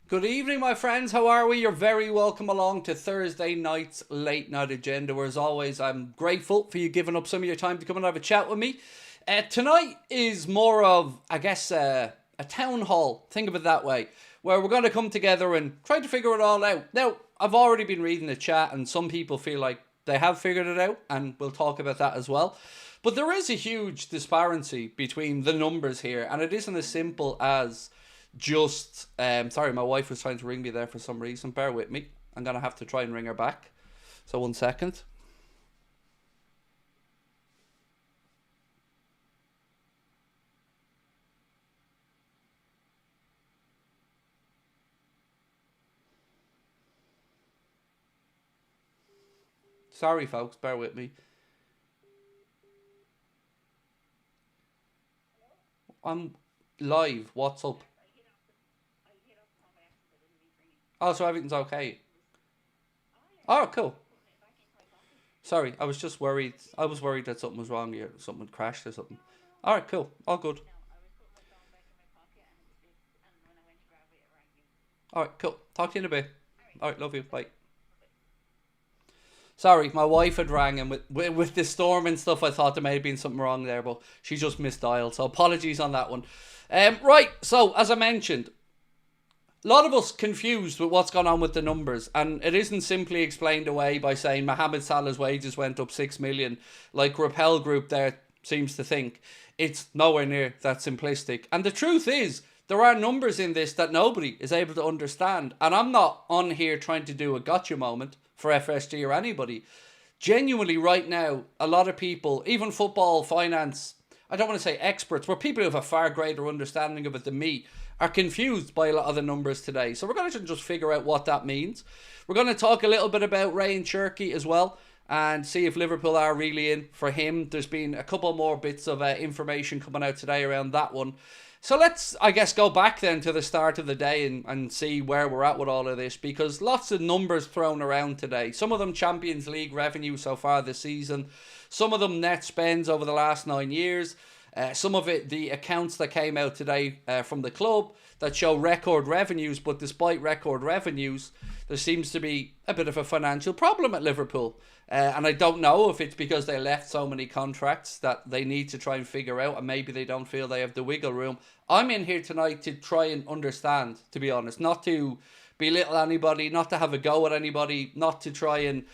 Good evening, my friends. How are we? You're very welcome along to Thursday night's late night agenda. Where, as always, I'm grateful for you giving up some of your time to come and have a chat with me. Tonight is more of, I guess, a town hall. Think of it that way, where we're going to come together and try to figure it all out. Now, I've already been reading the chat, and some people feel like they have figured it out, and we'll talk about that as well. But there is a huge disparity between the numbers here, and it isn't as simple as just, sorry, my wife was trying to ring me there for some reason. Bear with me. I'm going to have to try and ring her back. So 1 second. Sorry, folks. Bear with me. I'm live. What's up? Oh, so everything's okay. Oh, cool. Sorry, I was just worried. I was worried that something was wrong here. Something had crashed or something. All right, cool. All good. All right, cool. Talk to you in a bit. All right, love you. Bye. Sorry, my wife had rang, and with the storm and stuff, I thought there may have been something wrong there, but she just misdialed. So apologies on that one. Right, so as I mentioned, a lot of us confused with what's gone on with the numbers, and it isn't simply explained away by saying Mohamed Salah's wages went up 6 million, like Rappel Group there seems to think. It's nowhere near that simplistic. And the truth is, there are numbers in this that nobody is able to understand. And I'm not on here trying to do a gotcha moment for FSG or anybody. Genuinely, right now, a lot of people, even football, finance, I don't want to say experts, but people who have a far greater understanding of it than me, are confused by a lot of the numbers today. So we're going to just figure out what that means. We're going to talk a little bit about Ray and Cherky as well, and see if Liverpool are really in for him. There's been a couple more bits of information coming out today around that one. So let's, I guess, go back then to the start of the day and see where we're at with all of this, because lots of numbers thrown around today. Some of them Champions League revenue so far this season. Some of them net spends over the last 9 years. Some of it, the accounts that came out today from the club that show record revenues, but despite record revenues, there seems to be a bit of a financial problem at Liverpool. And I don't know if it's because they left so many contracts that they need to try and figure out, and maybe they don't feel they have the wiggle room. I'm in here tonight to try and understand, to be honest, not to belittle anybody, not to have a go at anybody, not to try and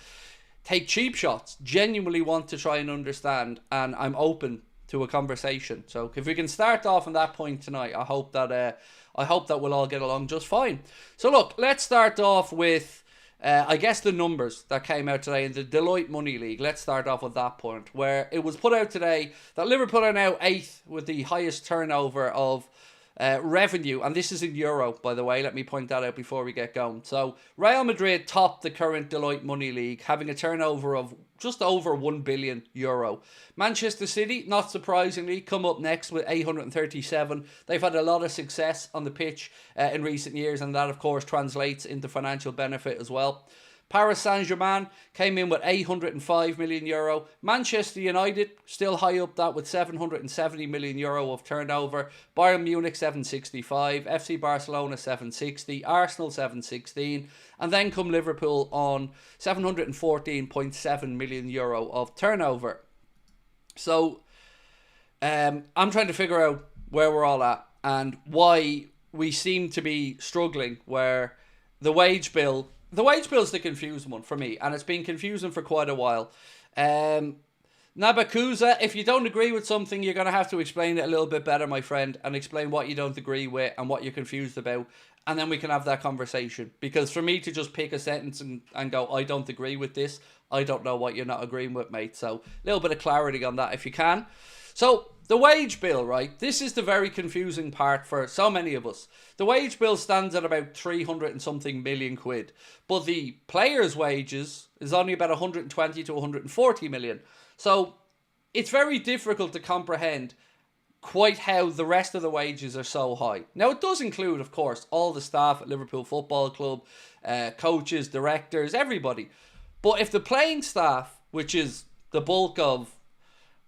take cheap shots. Genuinely want to try and understand, and I'm open to a conversation. So if we can start off on that point tonight, I hope that we'll all get along just fine. So look, let's start off with I guess the numbers that came out today in the Deloitte Money League. Let's start off with that point, where it was put out today that Liverpool are now 8th with the highest turnover of revenue, and this is in euro, by the way. Let me point that out before we get going. So Real Madrid topped the current Deloitte Money League, having a turnover of just over €1 billion. Manchester City, not surprisingly, come up next with 837. They've had a lot of success on the pitch in recent years, and that of course translates into financial benefit as well. Paris Saint-Germain came in with €805 million. Manchester United still high up that with €770 million of turnover. Bayern Munich 765, FC Barcelona 760, Arsenal 716, and then come Liverpool on €714.7 million of turnover. So I'm trying to figure out where we're all at and why we seem to be struggling, where the wage bill is the confusing one for me, and it's been confusing for quite a while. Nabakuza, if you don't agree with something, you're going to have to explain it a little bit better, my friend, and explain what you don't agree with and what you're confused about, and then we can have that conversation. Because for me to just pick a sentence and go, I don't agree with this, I don't know what you're not agreeing with, mate. So a little bit of clarity on that if you can. So the wage bill, right? This is the very confusing part for so many of us. The wage bill stands at about 300 and something million quid, but the players' wages is only about 120 to 140 million. So it's very difficult to comprehend quite how the rest of the wages are so high. Now, it does include, of course, all the staff at Liverpool Football Club, coaches, directors, everybody. But if the playing staff, which is the bulk of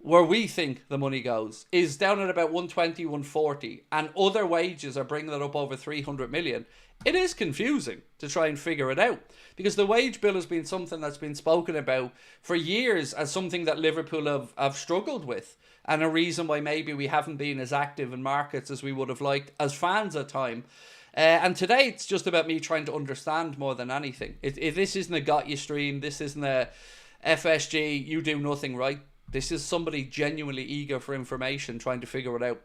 where we think the money goes, is down at about 120, 140, and other wages are bringing it up over 300 million, it is confusing to try and figure it out. Because the wage bill has been something that's been spoken about for years as something that Liverpool have struggled with, and a reason why maybe we haven't been as active in markets as we would have liked as fans at time. And today it's just about me trying to understand more than anything. This isn't a got you stream, this isn't a FSG, you do nothing right. This is somebody genuinely eager for information, trying to figure it out.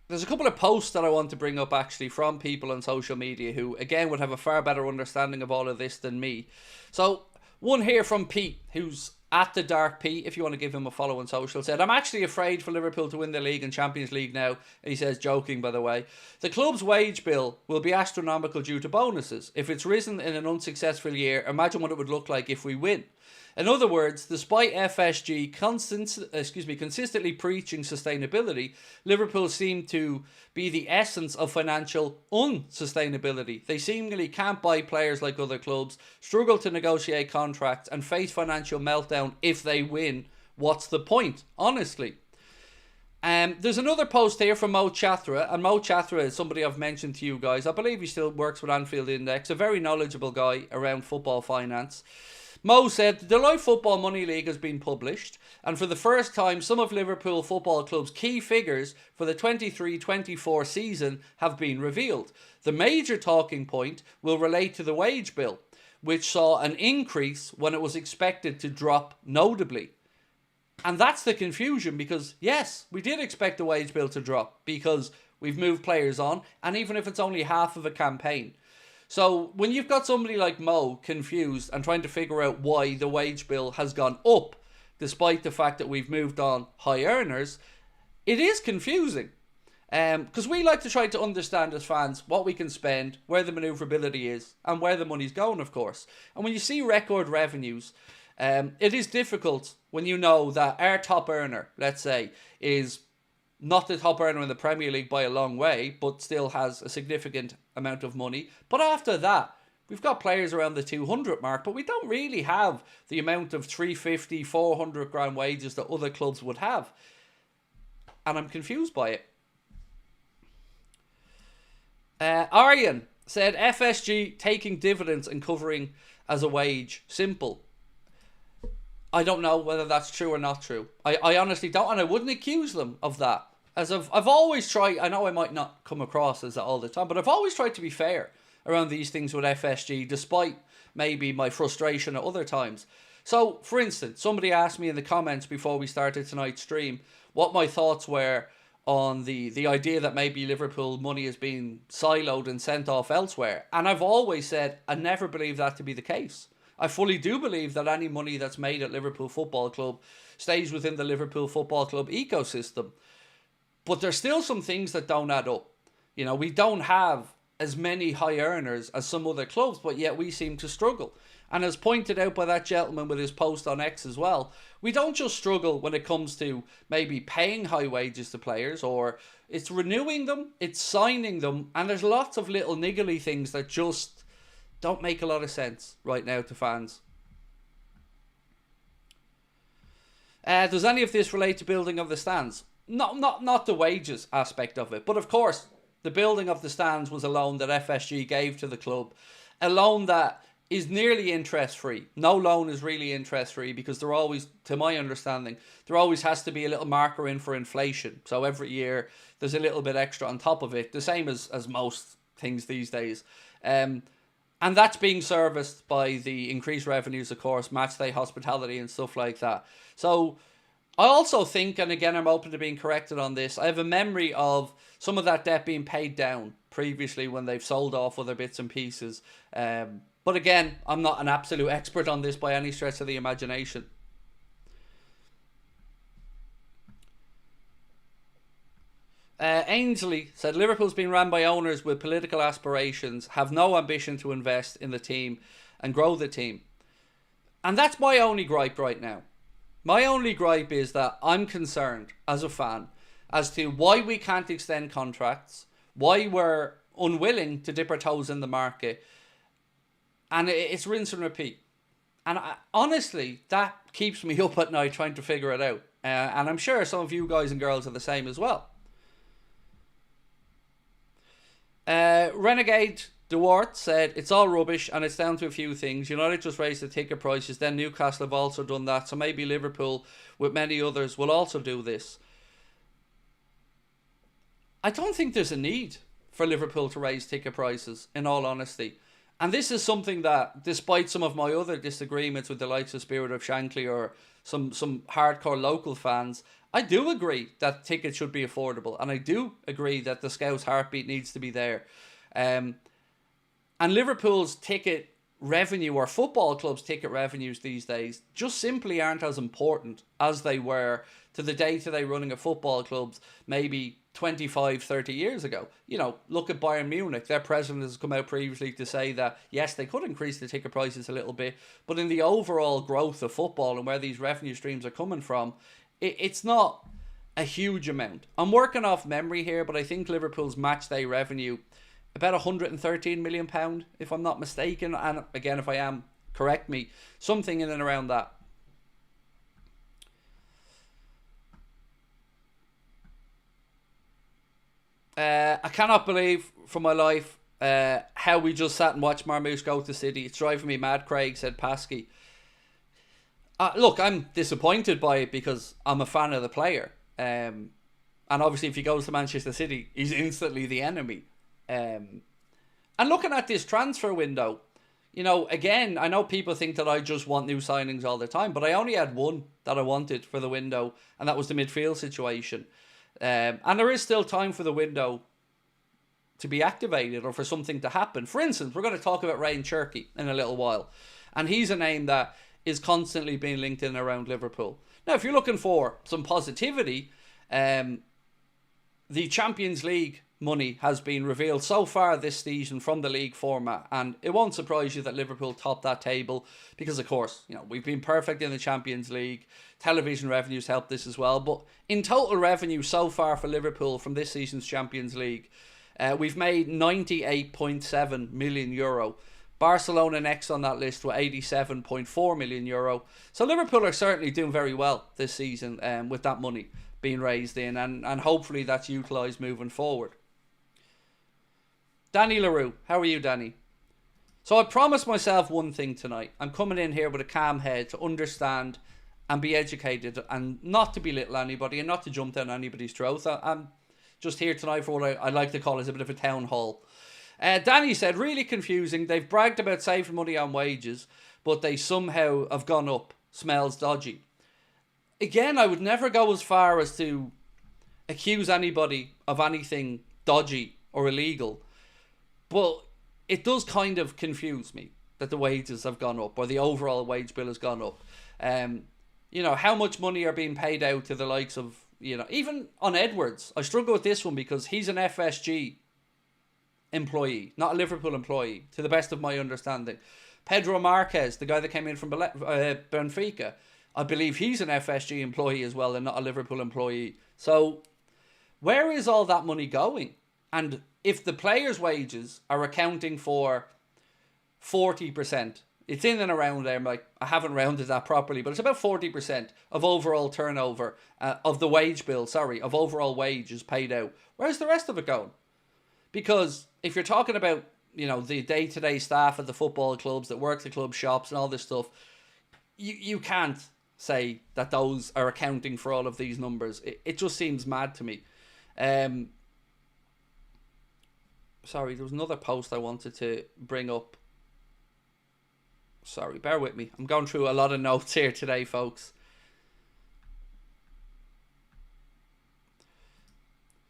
There's a couple of posts that I want to bring up actually from people on social media who, again, would have a far better understanding of all of this than me. So, one here from Pete, who's at the Dark Pete, if you want to give him a follow on social, said, I'm actually afraid for Liverpool to win the league and Champions League now. And he says, joking by the way, the club's wage bill will be astronomical due to bonuses. If it's risen in an unsuccessful year, imagine what it would look like if we win. In other words, despite FSG consistently preaching sustainability, Liverpool seem to be the essence of financial unsustainability. They seemingly can't buy players like other clubs, struggle to negotiate contracts, and face financial meltdown if they win. What's the point? Honestly. There's another post here from Mo Chatra, and Mo Chatra is somebody I've mentioned to you guys. I believe he still works with Anfield Index, a very knowledgeable guy around football finance. Mo said, the Deloitte Football Money League has been published, and for the first time, some of Liverpool Football Club's key figures for the 23-24 season have been revealed. The major talking point will relate to the wage bill, which saw an increase when it was expected to drop notably. And that's the confusion, because yes, we did expect the wage bill to drop because we've moved players on, and even if it's only half of a campaign. So when you've got somebody like Mo confused and trying to figure out why the wage bill has gone up, despite the fact that we've moved on high earners, it is confusing. Because we like to try to understand as fans what we can spend, where the manoeuvrability is, and where the money's going, of course. And when you see record revenues, it is difficult when you know that our top earner, let's say, is not the top earner in the Premier League by a long way, but still has a significant amount of money. But after that, we've got players around the 200 mark, but we don't really have the amount of 350, 400 grand wages that other clubs would have. And I'm confused by it. Aryan said, FSG taking dividends and covering as a wage. Simple. I don't know whether that's true or not true. I honestly don't, and I wouldn't accuse them of that. As I've always tried, I know I might not come across as that all the time, but I've always tried to be fair around these things with FSG, despite maybe my frustration at other times. So, for instance, somebody asked me in the comments before we started tonight's stream what my thoughts were on the idea that maybe Liverpool money is being siloed and sent off elsewhere. And I've always said I never believe that to be the case. I fully do believe that any money that's made at Liverpool Football Club stays within the Liverpool Football Club ecosystem. But there's still some things that don't add up. You know, we don't have as many high earners as some other clubs, but yet we seem to struggle. And as pointed out by that gentleman with his post on X as well, we don't just struggle when it comes to maybe paying high wages to players, or it's renewing them, it's signing them, and there's lots of little niggly things that just don't make a lot of sense right now to fans. Does any of this relate to building of the stands? Not the wages aspect of it, but of course the building of the stands was a loan that FSG gave to the club, a loan that is nearly interest free. No loan is really interest free because there always, to my understanding, there always has to be a little marker in for inflation. So every year there's a little bit extra on top of it, the same as most things these days. And that's being serviced by the increased revenues, of course, matchday hospitality and stuff like that. So I also think, and again, I'm open to being corrected on this, I have a memory of some of that debt being paid down previously when they've sold off other bits and pieces. But again, I'm not an absolute expert on this by any stretch of the imagination. Ainsley said, Liverpool's been run by owners with political aspirations, have no ambition to invest in the team and grow the team. And that's my only gripe right now. My only gripe is that I'm concerned as a fan as to why we can't extend contracts, why we're unwilling to dip our toes in the market. And it's rinse and repeat. And honestly, that keeps me up at night trying to figure it out. And I'm sure some of you guys and girls are the same as well. Renegade Duarte said, it's all rubbish and it's down to a few things. United just raised the ticket prices, then Newcastle have also done that, so maybe Liverpool, with many others, will also do this. I don't think there's a need for Liverpool to raise ticket prices, in all honesty. And this is something that, despite some of my other disagreements with the likes of Spirit of Shankly or some hardcore local fans, I do agree that tickets should be affordable. And I do agree that the Scouts' heartbeat needs to be there. And Liverpool's ticket revenue, or football clubs' ticket revenues these days, just simply aren't as important as they were to the day-to-day running of football clubs maybe 25, 30 years ago. You know, look at Bayern Munich. Their president has come out previously to say that, yes, they could increase the ticket prices a little bit, but in the overall growth of football and where these revenue streams are coming from, it's not a huge amount. I'm working off memory here, but I think Liverpool's match day revenue, about £113 million, if I'm not mistaken. And again, if I am, correct me. Something in and around that. I cannot believe for my life how we just sat and watched Marmoush go to City. It's driving me mad, Craig, said Pasky. Look, I'm disappointed by it because I'm a fan of the player. And obviously if he goes to Manchester City, he's instantly the enemy. And looking at this transfer window, you know, again, I know people think that I just want new signings all the time, but I only had one that I wanted for the window, and that was the midfield situation. And there is still time for the window to be activated or for something to happen. For instance, we're going to talk about Ryan Cherky in a little while. And he's a name that is constantly being linked in around Liverpool. Now, if you're looking for some positivity, the Champions League money has been revealed so far this season from the league format, and it won't surprise you that Liverpool top that table because, of course, you know, we've been perfect in the Champions League. Television revenues help this as well, but in total revenue so far for Liverpool from this season's Champions League, we've made €98.7 million. Barcelona next on that list with €87.4 million. So Liverpool are certainly doing very well this season with that money being raised in, and hopefully that's utilised moving forward. Danny LaRue, how are you, Danny? So I promised myself one thing tonight. I'm coming in here with a calm head to understand and be educated and not to belittle anybody and not to jump down anybody's throat. I'm just here tonight for what I like to call as a bit of a town hall. Danny said, really confusing. They've bragged about saving money on wages, but they somehow have gone up. Smells dodgy. Again, I would never go as far as to accuse anybody of anything dodgy or illegal. But it does kind of confuse me that the wages have gone up, or the overall wage bill has gone up. You know, how much money are being paid out to the likes of, you know, even on Edwards. I struggle with this one because he's an FSG employee, not a Liverpool employee, to the best of my understanding. Pedro Marquez, the guy that came in from Benfica, I believe he's an FSG employee as well and not a Liverpool employee. So where is all that money going? And if the players' wages are accounting for 40%, it's in and around there, like I haven't rounded that properly, but it's about 40% of overall turnover, of the wage bill, of overall wages paid out. Where's the rest of it going? Because if you're talking about, you know, the day-to-day staff at the football clubs that work the club shops and all this stuff, you can't say that those are accounting for all of these numbers. It just seems mad to me. Sorry, there was another post I wanted to bring up. Sorry, bear with me. I'm going through a lot of notes here today, folks.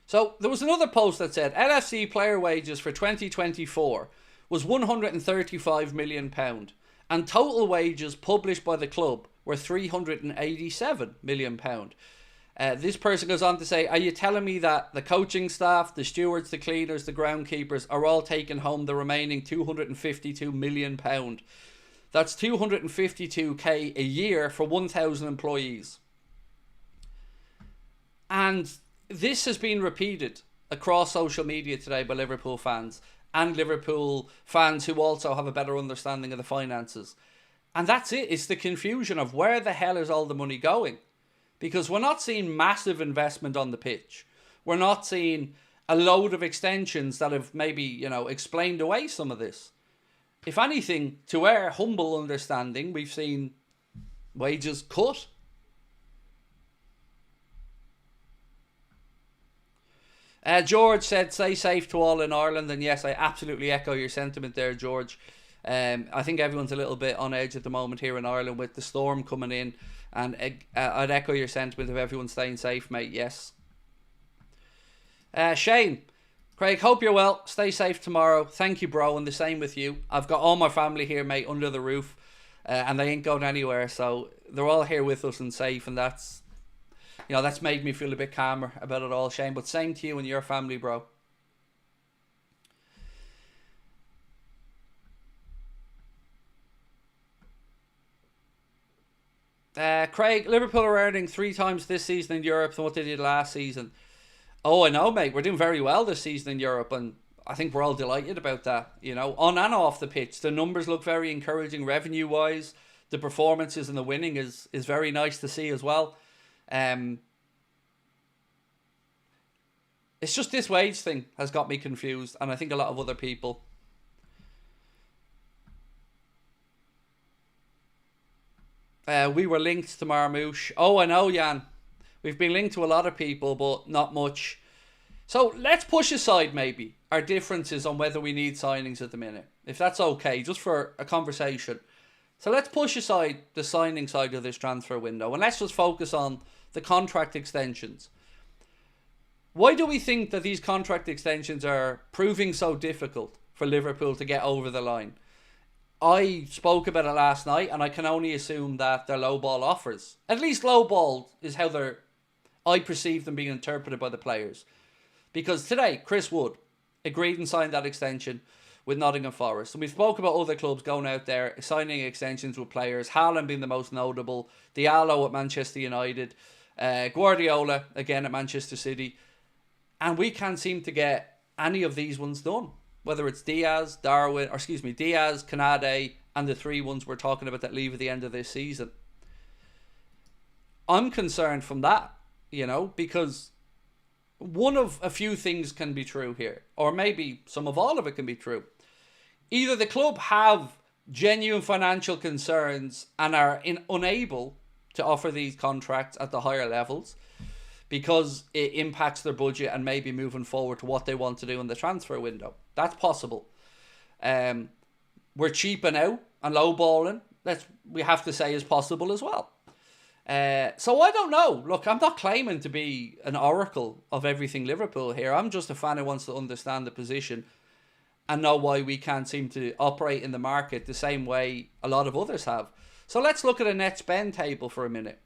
So, there was another post that said LFC player wages for 2024 was £135 million, and total wages published by the club were £387 million. This person goes on to say, are you telling me that the coaching staff, the stewards, the cleaners, the groundkeepers are all taking home the remaining £252 million? That's 252k a year for 1,000 employees. And this has been repeated across social media today by Liverpool fans and Liverpool fans who also have a better understanding of the finances. And that's it. It's the confusion of where the hell is all the money going? Because we're not seeing massive investment on the pitch. We're not seeing a load of extensions that have maybe, explained away some of this. If anything, to our humble understanding, we've seen wages cut. George said, stay safe to all in Ireland. And yes, I absolutely echo your sentiment there, George. I think everyone's a little bit on edge at the moment here in Ireland with the storm coming in. And I'd echo your sentiment of everyone staying safe, mate. Yes. Shane, Craig, hope you're well. Stay safe tomorrow. Thank you, bro. And the same with you. I've got all my family here, mate, under the roof. And they ain't going anywhere. So they're all here with us and safe. And that's made me feel a bit calmer about it all, Shane. But same to you and your family, bro. Craig, Liverpool are earning 3 times this season in Europe than what they did last season. Oh, I know, mate. We're doing very well this season in Europe, and I think we're all delighted about that. On and off the pitch, the numbers look very encouraging revenue-wise. The performances and the winning is very nice to see as well. It's just this wage thing has got me confused, and I think a lot of other people. We were linked to Marmouche. Oh, I know, Jan. We've been linked to a lot of people, but not much. So let's push aside maybe our differences on whether we need signings at the minute. If that's okay, just for a conversation. So let's push aside the signing side of this transfer window and let's just focus on the contract extensions. Why do we think that these contract extensions are proving so difficult for Liverpool to get over the line? I spoke about it last night, and I can only assume that they're low-ball offers. At least low-ball is how I perceive them being interpreted by the players. Because today, Chris Wood agreed and signed that extension with Nottingham Forest. And we spoke about other clubs going out there, signing extensions with players. Haaland being the most notable. Diallo at Manchester United. Guardiola, again, at Manchester City. And we can't seem to get any of these ones done. Whether it's Diaz, Kanade, and the 3 ones we're talking about that leave at the end of this season. I'm concerned from that, because one of a few things can be true here. Or maybe some of all of it can be true. Either the club have genuine financial concerns and are unable to offer these contracts at the higher levels because it impacts their budget and maybe moving forward to what they want to do in the transfer window. That's possible. We're cheaping out and lowballing. We have to say is possible as well. So I don't know. Look, I'm not claiming to be an oracle of everything Liverpool here. I'm just a fan who wants to understand the position and know why we can't seem to operate in the market the same way a lot of others have. So let's look at a net spend table for a minute.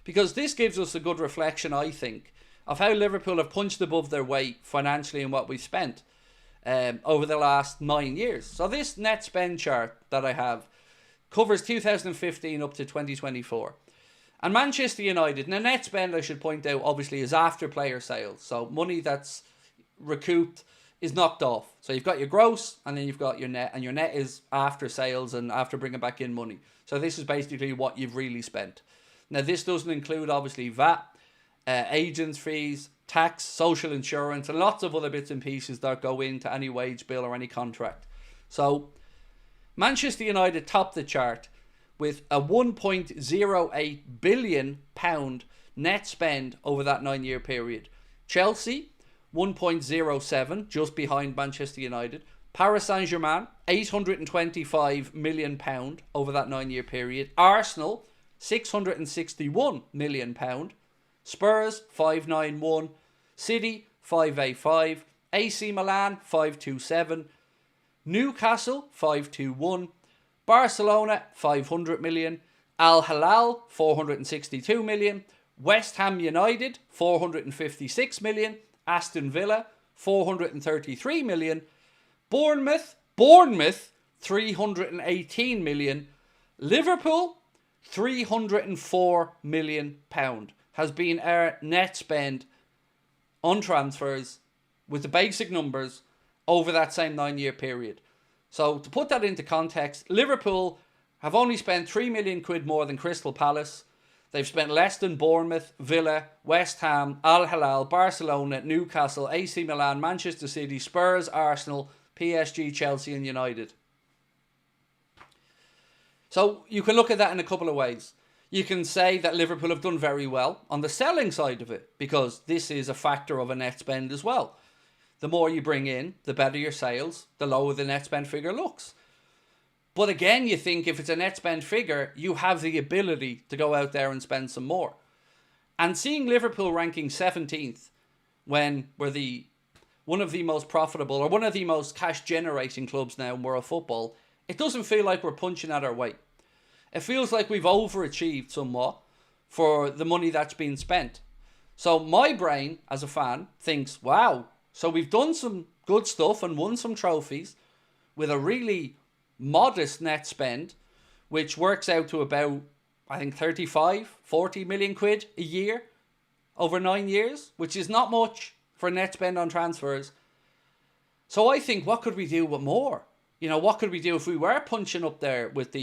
Because this gives us a good reflection, I think, of how Liverpool have punched above their weight financially in what we've spent over the last 9 years. So this net spend chart that I have covers 2015 up to 2024. And Manchester United, now net spend, I should point out, obviously is after player sales. So money that's recouped is knocked off. So you've got your gross and then you've got your net. And your net is after sales and after bringing back in money. So this is basically what you've really spent. Now, this doesn't include, obviously, VAT, agents' fees, tax, social insurance, and lots of other bits and pieces that go into any wage bill or any contract. So, Manchester United topped the chart with a £1.08 billion net spend over that 9-year period. Chelsea, 1.07, just behind Manchester United. Paris Saint-Germain, £825 million over that 9-year period. Arsenal, £661 million. Spurs, 591. City, 585. AC Milan, 527. Newcastle, 521. Barcelona, 500 million. Al Hilal, 462 million. West Ham United, 456 million. Aston Villa, 433 million. Bournemouth, 318 million. Liverpool, £304 million has been our net spend on transfers with the basic numbers over that same 9-year period. So to put that into context, Liverpool have only spent 3 million quid more than Crystal Palace. They've spent less than Bournemouth, Villa, West Ham, Al Hilal, Barcelona, Newcastle, AC Milan, Manchester City, Spurs, Arsenal, PSG, Chelsea and United. So you can look at that in a couple of ways. You can say that Liverpool have done very well on the selling side of it, because this is a factor of a net spend as well. The more you bring in, the better your sales, the lower the net spend figure looks. But again, you think if it's a net spend figure, you have the ability to go out there and spend some more. And seeing Liverpool ranking 17th when we're one of the most profitable or one of the most cash generating clubs now in world football, it doesn't feel like we're punching at our weight. It feels like we've overachieved somewhat for the money that's been spent. So my brain, as a fan, thinks, wow, so we've done some good stuff and won some trophies with a really modest net spend, which works out to about, I think, 35, 40 million quid a year over 9 years, which is not much for net spend on transfers. So I think, what could we do with more? You know, what could we do if we were punching up there with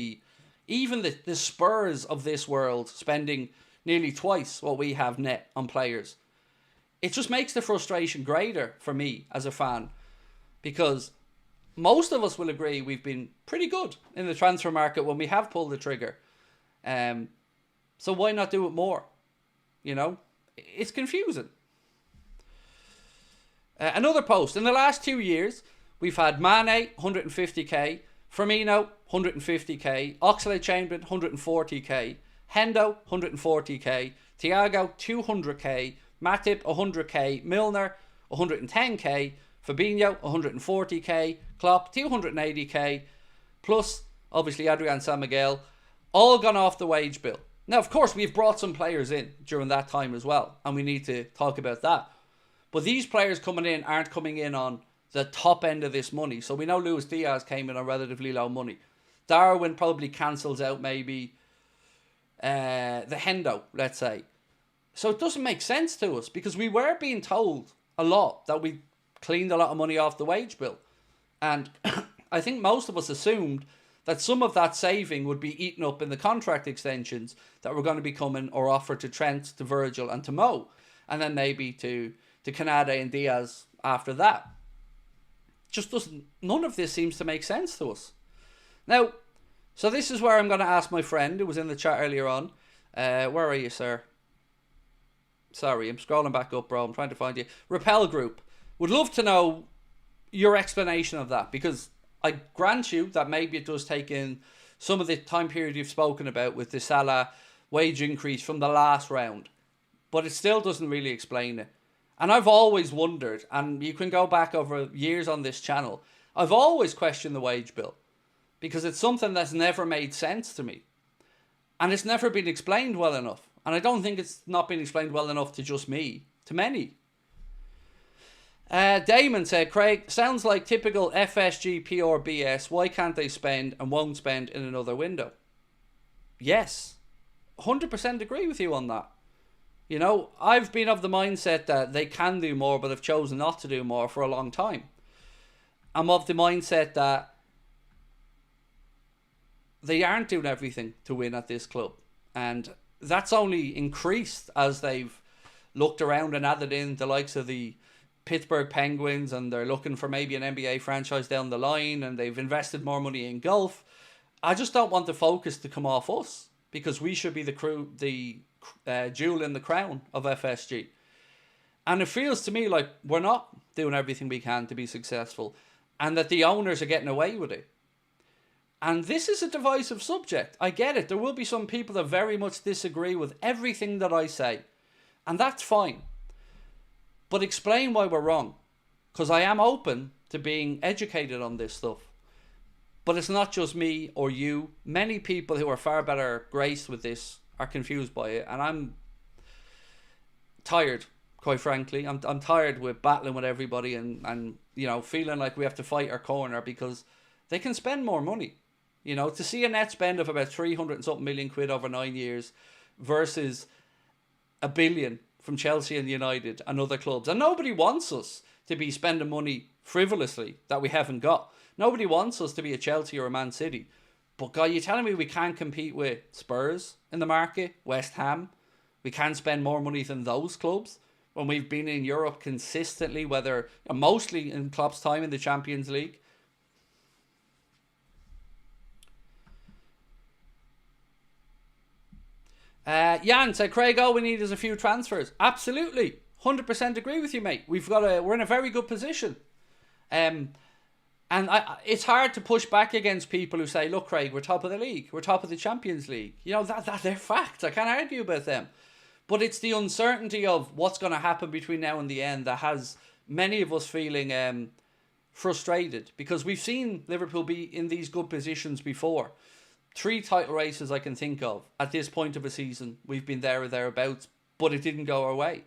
even the Spurs of this world spending nearly twice what we have net on players? It just makes the frustration greater for me as a fan, because most of us will agree we've been pretty good in the transfer market when we have pulled the trigger. So why not do it more? You know, it's confusing. Another post. In the last 2 years, we've had Mane, 150k, Firmino, 150k, Oxlade-Chamberlain, 140k, Hendo, 140k, Thiago, 200k, Matip, 100k, Milner, 110k, Fabinho, 140k, Klopp, 280k, plus, obviously, Adrian San Miguel, all gone off the wage bill. Now, of course, we've brought some players in during that time as well, and we need to talk about that. But these players coming in aren't coming in on the top end of this money. So we know Luis Diaz came in on relatively low money. Darwin probably cancels out maybe the Hendo, let's say. So it doesn't make sense to us, because we were being told a lot that we cleaned a lot of money off the wage bill. And I think most of us assumed that some of that saving would be eaten up in the contract extensions that were going to be coming or offered to Trent, to Virgil and to Mo. And then maybe to Canade and Diaz after that. Just doesn't, none of this seems to make sense to us. Now, so this is where I'm going to ask my friend who was in the chat earlier on. Where are you, sir? Sorry, I'm scrolling back up, bro. I'm trying to find you. Rappel Group. Would love to know your explanation of that, because I grant you that maybe it does take in some of the time period you've spoken about with the Salah wage increase from the last round, but it still doesn't really explain it. And I've always wondered, and you can go back over years on this channel, I've always questioned the wage bill, because it's something that's never made sense to me. And it's never been explained well enough. And I don't think it's not been explained well enough to just me, to many. Damon said, Craig, sounds like typical FSG PR BS. Why can't they spend and won't spend in another window? Yes, 100% agree with you on that. You know, I've been of the mindset that they can do more, but have chosen not to do more for a long time. I'm of the mindset that they aren't doing everything to win at this club. And that's only increased as they've looked around and added in the likes of the Pittsburgh Penguins, and they're looking for maybe an NBA franchise down the line, and they've invested more money in golf. I just don't want the focus to come off us, because we should be the jewel in the crown of FSG. And it feels to me like we're not doing everything we can to be successful, and that the owners are getting away with it. And this is a divisive subject. I get it. There will be some people that very much disagree with everything that I say, and that's fine. But explain why we're wrong, because I am open to being educated on this stuff. But it's not just me or you. Many people who are far better graced with this are confused by it, and I'm tired, quite frankly. I'm tired with battling with everybody and you know, feeling like we have to fight our corner because they can spend more money. You know, to see a net spend of about 300 and something million quid over 9 years versus $1 billion from Chelsea and United and other clubs. And nobody wants us to be spending money frivolously that we haven't got. Nobody wants us to be a Chelsea or a Man City. But God, you're telling me we can't compete with Spurs in the market, West Ham? We can't spend more money than those clubs when we've been in Europe consistently, whether mostly in Klopp's time in the Champions League. Jan said, Craig, all we need is a few transfers. Absolutely. 100% agree with you, mate. We're in a very good position. And it's hard to push back against people who say, look, Craig, we're top of the league. We're top of the Champions League. You know, that they're facts. I can't argue about them. But it's the uncertainty of what's going to happen between now and the end that has many of us feeling frustrated. Because we've seen Liverpool be in these good positions before. 3 title races I can think of at this point of a season. We've been there or thereabouts, but it didn't go our way.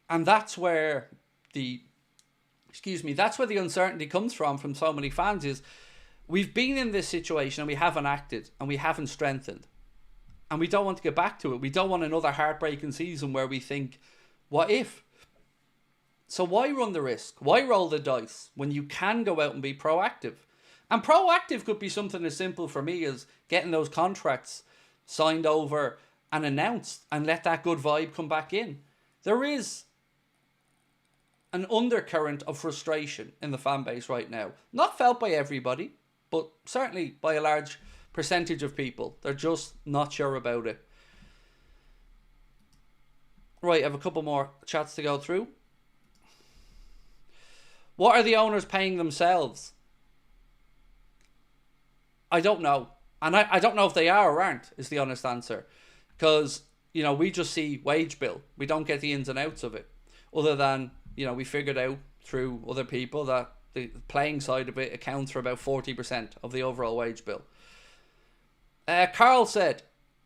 And that's where that's where the uncertainty comes from so many fans, is we've been in this situation and we haven't acted and we haven't strengthened. And we don't want to get back to it. We don't want another heartbreaking season where we think, what if? So why run the risk? Why roll the dice when you can go out and be proactive? And proactive could be something as simple for me as getting those contracts signed over and announced and let that good vibe come back in. There is an undercurrent of frustration in the fan base right now. Not felt by everybody, but certainly by a large percentage of people. They're just not sure about it. Right, I have a couple more chats to go through. What are the owners paying themselves? I don't know. And I don't know if they are or aren't, is the honest answer. Because, you know, we just see wage bill. We don't get the ins and outs of it. Other than, you know, we figured out through other people that the playing side of it accounts for about 40% of the overall wage bill. Carl said,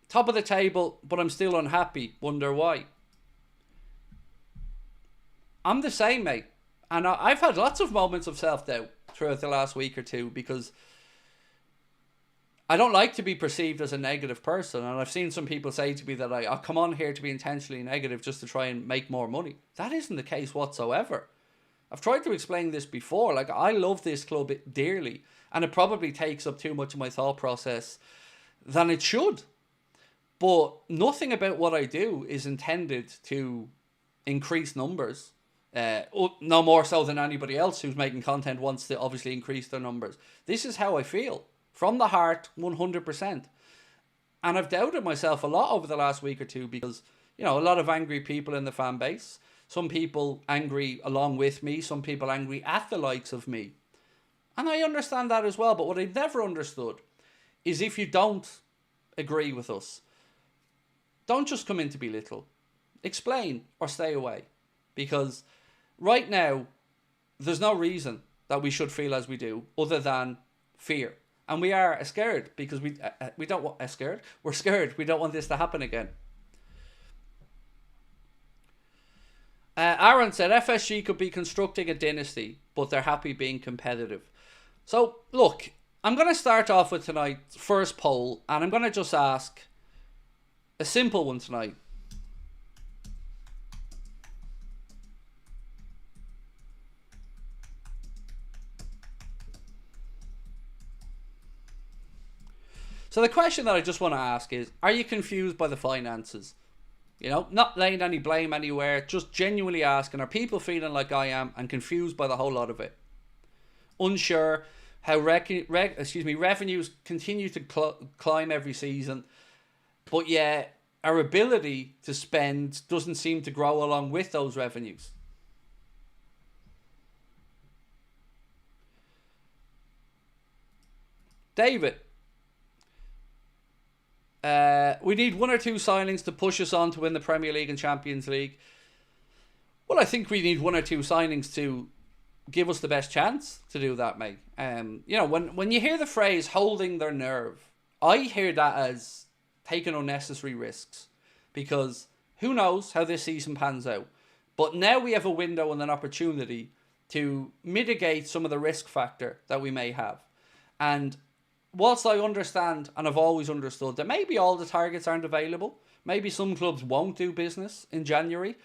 top of the table, but I'm still unhappy. Wonder why? I'm the same, mate. And I've had lots of moments of self-doubt throughout the last week or two because I don't like to be perceived as a negative person. And I've seen some people say to me that I'll come on here to be intentionally negative just to try and make more money. That isn't the case whatsoever. I've tried to explain this before. Like, I love this club dearly. And it probably takes up too much of my thought process than it should. But nothing about what I do is intended to increase numbers. No more so than anybody else who's making content wants to obviously increase their numbers. This is how I feel. From the heart, 100%. And I've doubted myself a lot over the last week or two because, you know, a lot of angry people in the fan base. Some people angry along with me. Some people angry at the likes of me. And I understand that as well. But what I've never understood is if you don't agree with us, don't just come in to belittle. Explain or stay away. Because right now, there's no reason that we should feel as we do other than fear. And we are scared because we don't want scared. We're scared. We don't want this to happen again. Aaron said FSG could be constructing a dynasty, but they're happy being competitive. So look, I'm going to start off with tonight's first poll, and I'm going to just ask a simple one tonight. So the question that I just want to ask is, are you confused by the finances? You know, not laying any blame anywhere, just genuinely asking, are people feeling like I am and confused by the whole lot of it? Unsure how revenues continue to climb every season, but yeah, our ability to spend doesn't seem to grow along with those revenues. David. We need 1 or 2 signings to push us on to win the Premier League and Champions League. Well, I think we need 1 or 2 signings to give us the best chance to do that, mate. You know, when you hear the phrase holding their nerve, I hear that as taking unnecessary risks. Because who knows how this season pans out. But now we have a window and an opportunity to mitigate some of the risk factor that we may have. And whilst I understand, and I've always understood, that maybe all the targets aren't available. Maybe some clubs won't do business in January.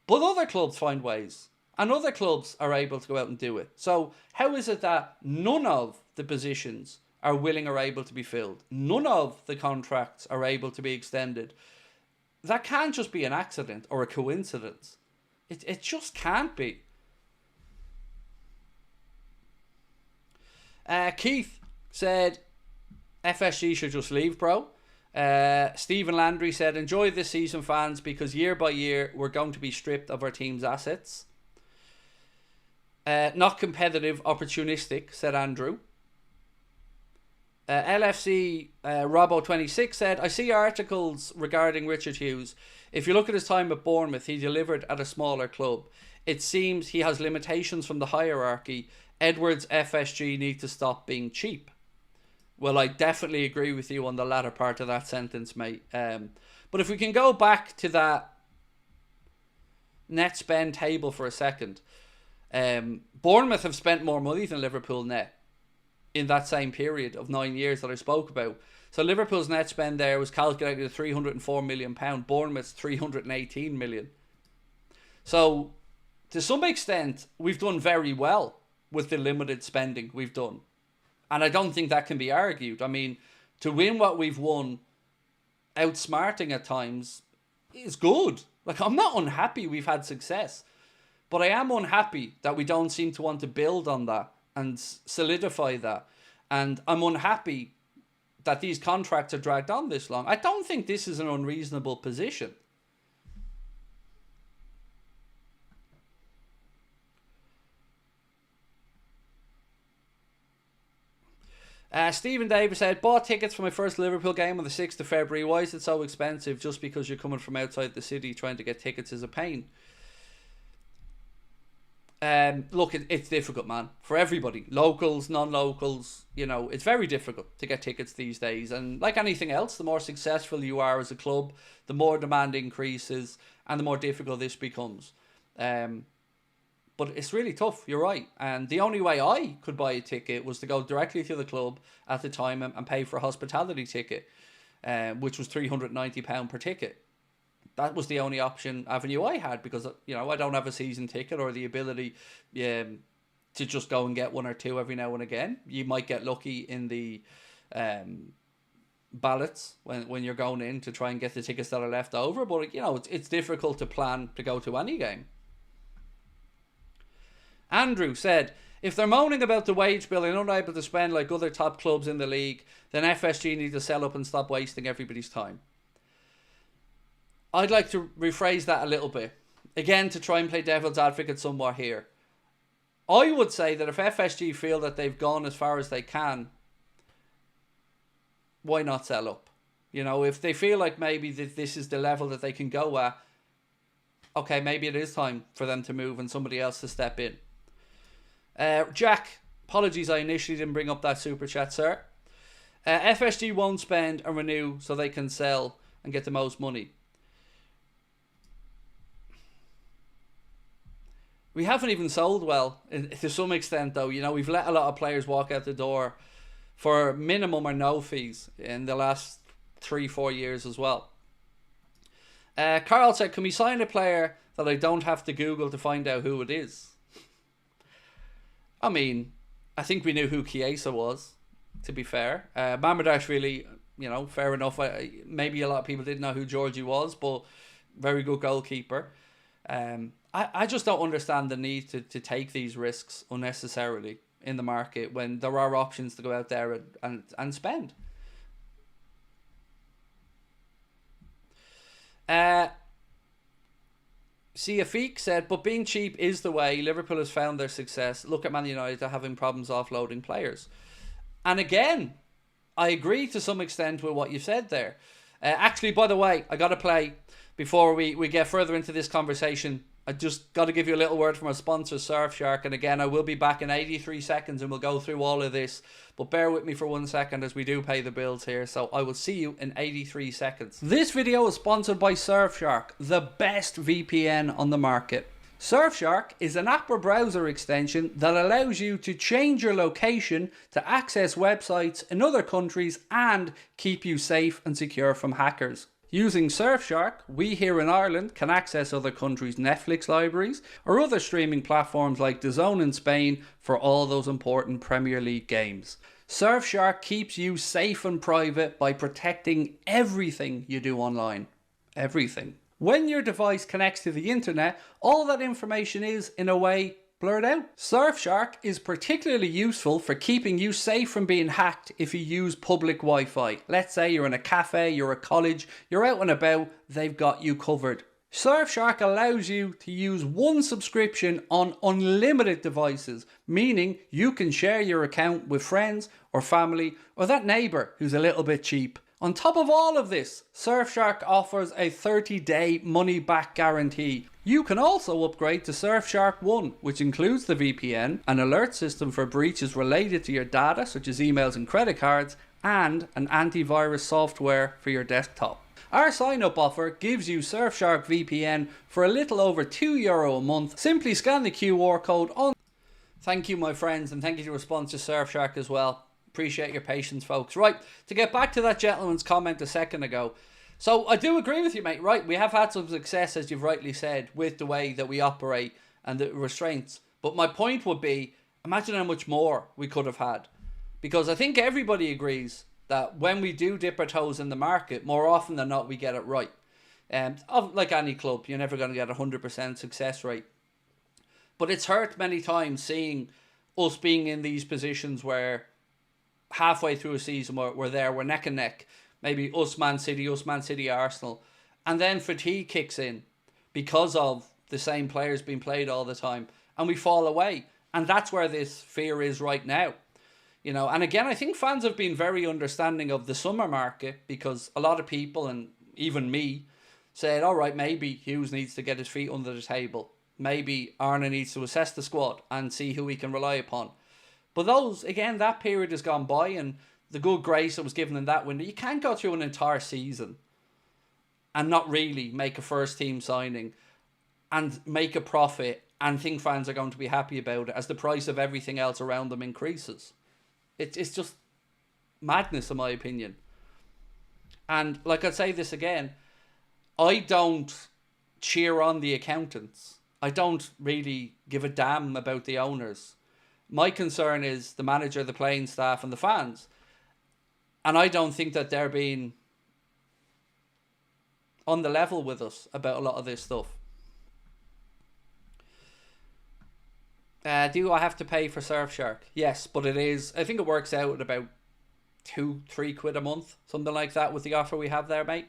But other clubs find ways. And other clubs are able to go out and do it. So how is it that none of the positions are willing or able to be filled. None of the contracts are able to be extended. That can't just be an accident or a coincidence. It just can't be. Keith said, FSG should just leave, bro. Stephen Landry said, enjoy this season, fans, because year by year we're going to be stripped of our team's assets. Not competitive, opportunistic, said Andrew. LFC Robbo26 said, I see articles regarding Richard Hughes. If you look at his time at Bournemouth, he delivered at a smaller club. It seems he has limitations from the hierarchy. Edwards FSG need to stop being cheap. Well, I definitely agree with you on the latter part of that sentence, mate. But if we can go back to that net spend table for a second. Bournemouth have spent more money than Liverpool net in that same period of 9 years that I spoke about. So Liverpool's net spend there was calculated at £304 million. Bournemouth's £318 million. So to some extent, we've done very well with the limited spending we've done. And I don't think that can be argued. I mean, to win what we've won, outsmarting at times, is good. Like, I'm not unhappy we've had success. But I am unhappy that we don't seem to want to build on that and solidify that. And I'm unhappy that these contracts are dragged on this long. I don't think this is an unreasonable position. Stephen Davis said, bought tickets for my first Liverpool game on the 6th of February. Why is it so expensive? Just because you're coming from outside the city trying to get tickets is a pain. Look, it's difficult, man, for everybody. Locals, non-locals, you know, it's very difficult to get tickets these days. And like anything else, the more successful you are as a club, the more demand increases and the more difficult this becomes. But it's really tough, you're right. And the only way I could buy a ticket was to go directly to the club at the time and pay for a hospitality ticket, which was £390 per ticket. That was the only avenue I had because, you know, I don't have a season ticket or the ability to just go and get one or two every now and again. You might get lucky in the ballots when you're going in to try and get the tickets that are left over. But, you know, it's difficult to plan to go to any game. Andrew said, if they're moaning about the wage bill and unable to spend like other top clubs in the league, then FSG need to sell up and stop wasting everybody's time. I'd like to rephrase that a little bit. Again, to try and play devil's advocate somewhat here. I would say that if FSG feel that they've gone as far as they can, why not sell up? You know, if they feel like maybe this is the level that they can go at, okay, maybe it is time for them to move and somebody else to step in. Jack, apologies I initially didn't bring up that super chat, sir. FSG won't spend and renew so they can sell and get the most money. We haven't even sold well to some extent, though. You know, we've let a lot of players walk out the door for minimum or no fees in the last 3-4 years as well. Carl said, can we sign a player that I don't have to Google to find out who it is? I mean, I think we knew who Chiesa was, to be fair. Mamardashvili, you know, fair enough. Maybe a lot of people didn't know who Georgie was, but very good goalkeeper. I just don't understand the need to take these risks unnecessarily in the market when there are options to go out there and spend. Siafik said, but being cheap is the way. Liverpool has found their success. Look at Man United having problems offloading players. And again, I agree to some extent with what you said there. Actually, by the way, I got to play, before we get further into this conversation, I just got to give you a little word from our sponsor, Surfshark. And again, I will be back in 83 seconds and we'll go through all of this. But bear with me for 1 second as we do pay the bills here. So I will see you in 83 seconds. This video is sponsored by Surfshark, the best VPN on the market. Surfshark is an app or browser extension that allows you to change your location to access websites in other countries and keep you safe and secure from hackers. Using Surfshark, we here in Ireland can access other countries' Netflix libraries or other streaming platforms like DAZN in Spain for all those important Premier League games. Surfshark keeps you safe and private by protecting everything you do online. Everything. When your device connects to the internet, all that information is, in a way, blurred out. Surfshark is particularly useful for keeping you safe from being hacked if you use public Wi-Fi. Let's say you're in a cafe, you're at college, you're out and about, they've got you covered. Surfshark allows you to use one subscription on unlimited devices, meaning you can share your account with friends or family or that neighbour who's a little bit cheap. On top of all of this, Surfshark offers a 30-day money-back guarantee. You can also upgrade to Surfshark One, which includes the VPN, an alert system for breaches related to your data, such as emails and credit cards, and an antivirus software for your desktop. Our sign-up offer gives you Surfshark VPN for a little over €2 a month. Simply scan the QR code on. Thank you, my friends, and thank you to our sponsor Surfshark as well. Appreciate your patience, folks. Right, to get back to that gentleman's comment a second ago. So I do agree with you, mate. Right, we have had some success, as you've rightly said, with the way that we operate and the restraints. But my point would be, imagine how much more we could have had. Because I think everybody agrees that when we do dip our toes in the market, more often than not, we get it right. Like any club, you're never going to get a 100% success rate. But it's hurt many times seeing us being in these positions where halfway through a season we're neck and neck. Maybe us Man City, Arsenal. And then fatigue kicks in because of the same players being played all the time. And we fall away. And that's where this fear is right now. You know, and again, I think fans have been very understanding of the summer market because a lot of people, and even me, said, all right, maybe Hughes needs to get his feet under the table. Maybe Arna needs to assess the squad and see who he can rely upon. But that period has gone by, and the good grace that was given in that window, you can't go through an entire season and not really make a first team signing and make a profit and think fans are going to be happy about it as the price of everything else around them increases. It's just madness, in my opinion. And like I say this again, I don't cheer on the accountants. I don't really give a damn about the owners. My concern is the manager, the playing staff and the fans. And I don't think that they're being on the level with us about a lot of this stuff. Do I have to pay for Surfshark? Yes, but it is, I think it works out at about £2-3 a month, something like that with the offer we have there, mate.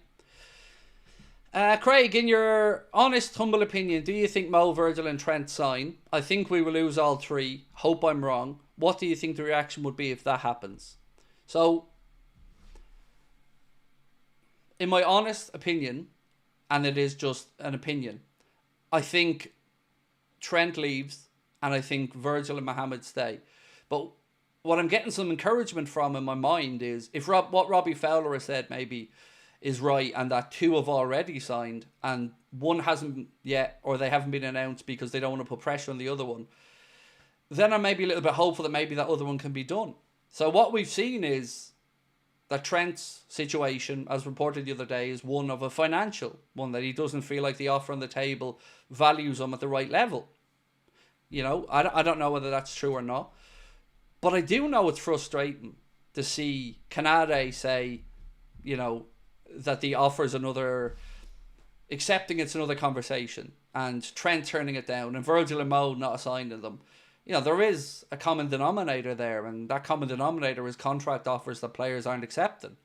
Craig, in your honest, humble opinion, do you think Mo, Virgil and Trent sign? I think we will lose all three. Hope I'm wrong. What do you think the reaction would be if that happens? So, in my honest opinion, and it is just an opinion, I think Trent leaves and I think Virgil and Mohamed stay. But what I'm getting some encouragement from in my mind is if what Robbie Fowler has said maybe is right, and that two have already signed and one hasn't yet, or they haven't been announced because they don't want to put pressure on the other one, then I'm maybe a little bit hopeful that maybe that other one can be done. So what we've seen is that Trent's situation, as reported the other day, is one of a financial one, that he doesn't feel like the offer on the table values him at the right level. You know, I don't know whether that's true or not, but I do know it's frustrating to see Canade say, you know, that the offer is accepting it's another conversation, and Trent turning it down, and Virgil and Mo not assigning them. You know, there is a common denominator there, and that common denominator is contract offers that players aren't accepting.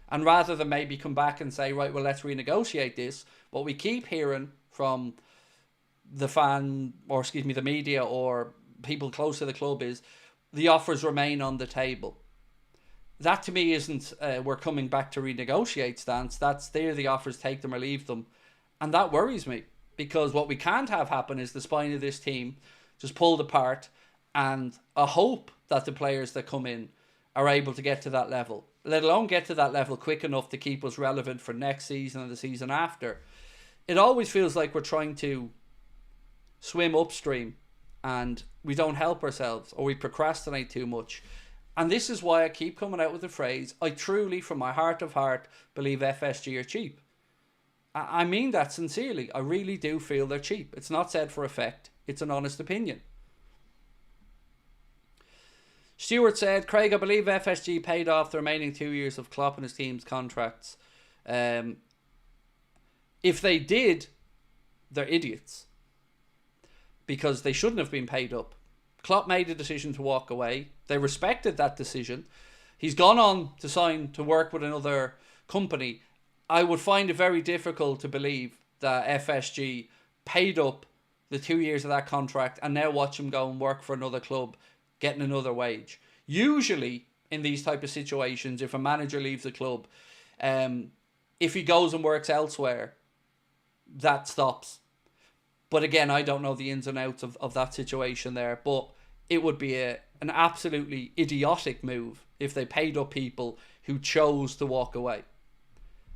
And rather than maybe come back and say, right, well, let's renegotiate this, what we keep hearing from the media or people close to the club is the offers remain on the table. That to me isn't we're coming back to renegotiate stance. That's there, the offers, take them or leave them. And that worries me, because what we can't have happen is the spine of this team just pulled apart, and a hope that the players that come in are able to get to that level, let alone get to that level quick enough to keep us relevant for next season and the season after. It always feels like we're trying to swim upstream and we don't help ourselves, or we procrastinate too much. And this is why I keep coming out with the phrase, I truly, from my heart of heart, believe FSG are cheap. I mean that sincerely. I really do feel they're cheap. It's not said for effect. It's an honest opinion. Stewart said, Craig, I believe FSG paid off the remaining 2 years of Klopp and his team's contracts. If they did, they're idiots. Because they shouldn't have been paid up. Klopp made a decision to walk away. They respected that decision. He's gone on to sign to work with another company. I would find it very difficult to believe that FSG paid up the 2 years of that contract and now watch him go and work for another club, getting another wage. Usually, in these type of situations, if a manager leaves a club, if he goes and works elsewhere, that stops. But again, I don't know the ins and outs of that situation there. But it would be an absolutely idiotic move if they paid up people who chose to walk away.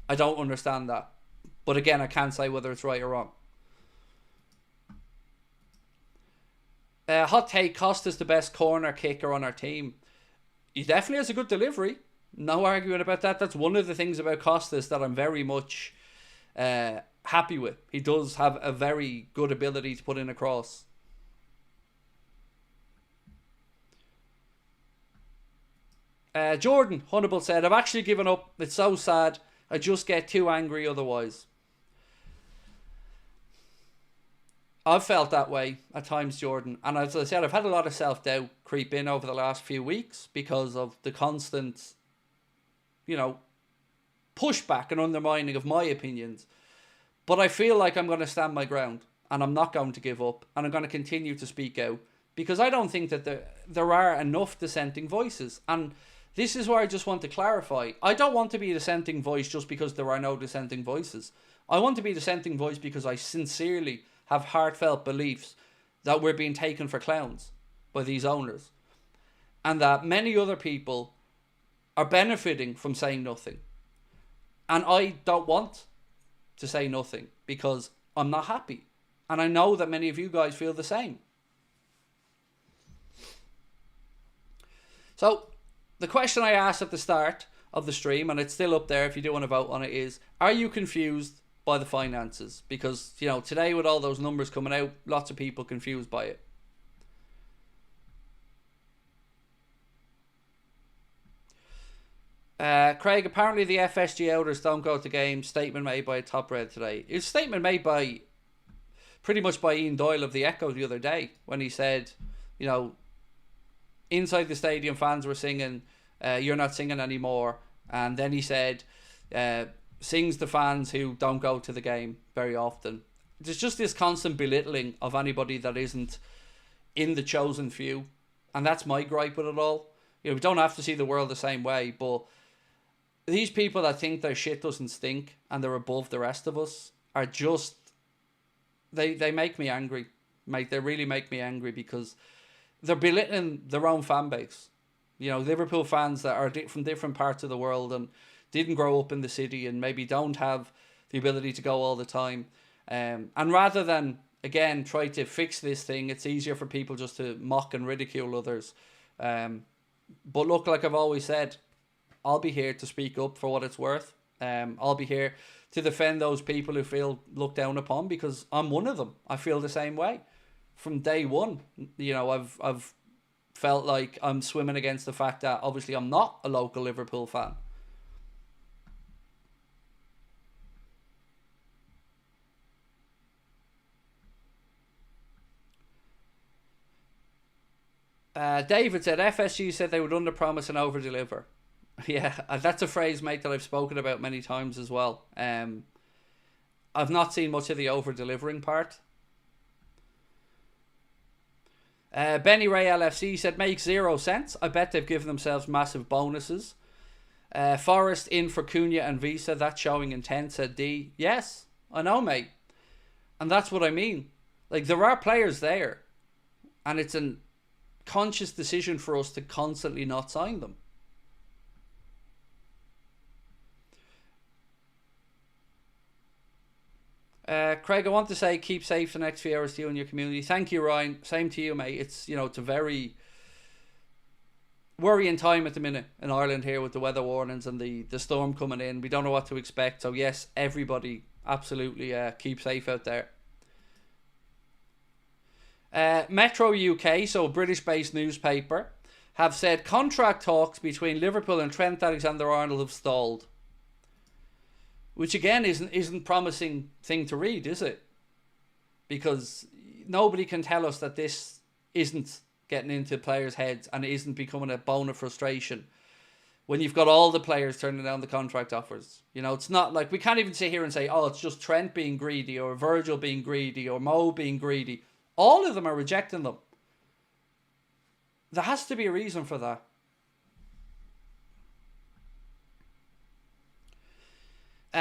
I don't understand that. But again, I can't say whether it's right or wrong. Hot take, Costa's the best corner kicker on our team. He definitely has a good delivery. No arguing about that. That's one of the things about Costas that I'm very much happy with. He does have a very good ability to put in a cross. Jordan Hunnable said, I've actually given up. It's so sad. I just get too angry otherwise. I've felt that way at times, Jordan. And as I said, I've had a lot of self-doubt creep in over the last few weeks because of the constant, pushback and undermining of my opinions. But I feel like I'm going to stand my ground and I'm not going to give up and I'm going to continue to speak out because I don't think that there are enough dissenting voices. And this is where I just want to clarify. I don't want to be a dissenting voice just because there are no dissenting voices. I want to be a dissenting voice because I sincerely have heartfelt beliefs that we're being taken for clowns by these owners and that many other people are benefiting from saying nothing. And I don't want to say nothing because I'm not happy. And I know that many of you guys feel the same. So the question I asked at the start of the stream, and it's still up there if you do want to vote on it, is, are you confused by the finances? Because, today with all those numbers coming out, lots of people confused by it. Craig, apparently the FSG owners don't go to games. Statement made by a top red today. It was a statement made by pretty much by Ian Doyle of the Echo the other day when he said, inside the stadium fans were singing, you're not singing anymore. And then he said, sings the fans who don't go to the game very often. There's just this constant belittling of anybody that isn't in the chosen few. And that's my gripe with it all. We don't have to see the world the same way, but these people that think their shit doesn't stink and they're above the rest of us are just, they make me angry. Mate, they really make me angry because they're belittling their own fan base. Liverpool fans that are from different parts of the world and didn't grow up in the city and maybe don't have the ability to go all the time. And rather than, again, try to fix this thing, it's easier for people just to mock and ridicule others. But look, like I've always said, I'll be here to speak up for what it's worth. I'll be here to defend those people who feel looked down upon because I'm one of them. I feel the same way. From day one, I've felt like I'm swimming against the fact that obviously I'm not a local Liverpool fan. David said FSG said they would underpromise and overdeliver. Yeah, that's a phrase, mate, that I've spoken about many times as well. I've not seen much of the over-delivering part. Benny Ray LFC said, makes 0 sense. I bet they've given themselves massive bonuses. Forest in for Cunha and Visa. That's showing intent, said D. Yes, I know, mate. And that's what I mean. Like, there are players there. And it's a conscious decision for us to constantly not sign them. Craig, I want to say keep safe the next few hours to you and your community. Thank you, Ryan. Same to you, mate. It's, it's a very... worrying time at the minute in Ireland here with the weather warnings and the storm coming in. We don't know what to expect. So yes, everybody absolutely keep safe out there. Metro UK, so a British-based newspaper, have said contract talks between Liverpool and Trent Alexander-Arnold have stalled. Which again isn't promising thing to read, is it? Because nobody can tell us that this isn't getting into players' heads and it isn't becoming a bone of frustration when you've got all the players turning down the contract offers. You know, it's not like we can't even sit here and say, oh, it's just Trent being greedy or Virgil being greedy or Mo being greedy. All of them are rejecting them. There has to be a reason for that.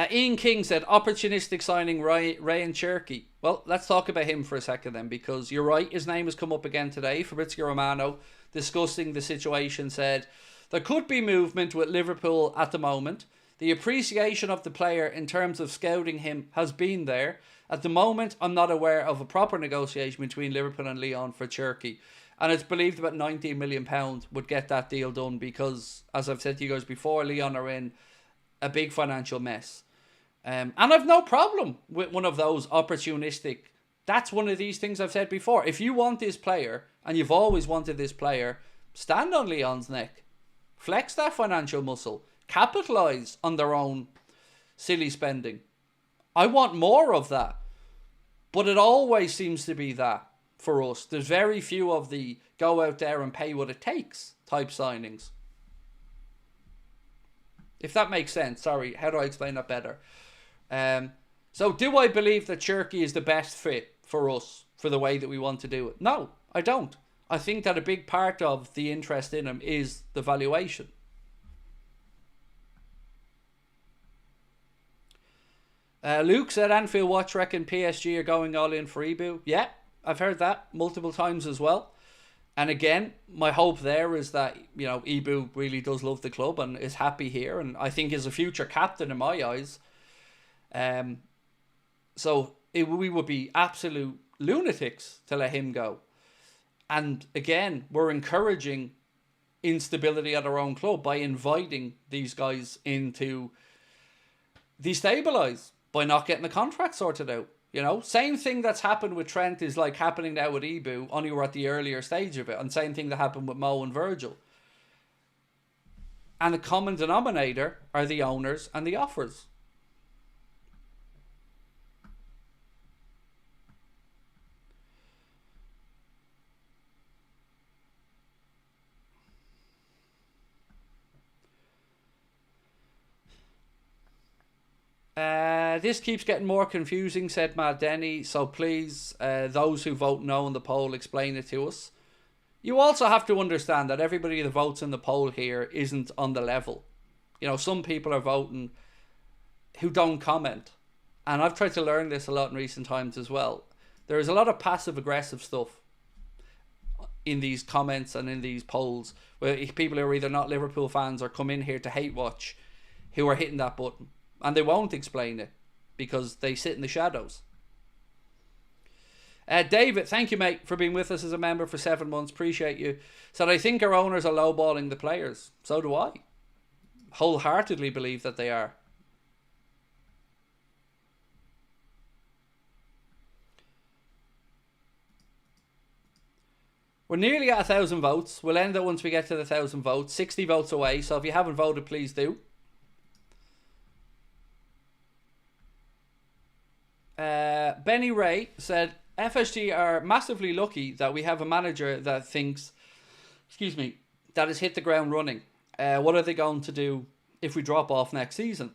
Ian King said, opportunistic signing Ryan Cherky. Well, let's talk about him for a second then, because you're right, his name has come up again today. Fabrizio Romano, discussing the situation, said, there could be movement with Liverpool at the moment. The appreciation of the player in terms of scouting him has been there. At the moment, I'm not aware of a proper negotiation between Liverpool and Lyon for Cherky. And it's believed about £19 million would get that deal done because, as I've said to you guys before, Lyon are in a big financial mess. And I've no problem with one of those opportunistic. That's one of these things I've said before. If you want this player, and you've always wanted this player, stand on Lyon's neck. Flex that financial muscle. Capitalise on their own silly spending. I want more of that. But it always seems to be that for us. There's very few of the go out there and pay what it takes type signings. If that makes sense. Sorry, how do I explain that better? So do I believe that Cherky is the best fit for us for the way that we want to do it? No, I don't. I think that a big part of the interest in him is the valuation. Luke said Anfield Watch reckon PSG are going all in for Ibu. Yeah, I've heard that multiple times as well. And again, my hope there is that, you know, Ibu really does love the club and is happy here, and I think is a future captain in my eyes. So we would be absolute lunatics to let him go. And again, we're encouraging instability at our own club by inviting these guys in to destabilise by not getting the contract sorted out. You know, same thing that's happened with Trent is like happening now with Ibu, only we're at the earlier stage of it, and same thing that happened with Mo and Virgil. And the common denominator are the owners and the offers. This keeps getting more confusing, said Matt Denny. So please, those who vote no in the poll, explain it to us. You also have to understand that everybody that votes in the poll here isn't on the level. You know, some people are voting who don't comment. And I've tried to learn this a lot in recent times as well. There is a lot of passive-aggressive stuff in these comments and in these polls where people who are either not Liverpool fans or come in here to hate watch who are hitting that button. And they won't explain it because they sit in the shadows. David, thank you, mate, for being with us as a member for 7 months. Appreciate you. Said, I think our owners are lowballing the players. So do I. Wholeheartedly believe that they are. We're nearly at 1,000 votes. We'll end it once we get to the 1,000 votes. 60 votes away. So if you haven't voted, please do. Benny Ray said, FSG are massively lucky that we have a manager that thinks, that has hit the ground running. What are they going to do if we drop off next season?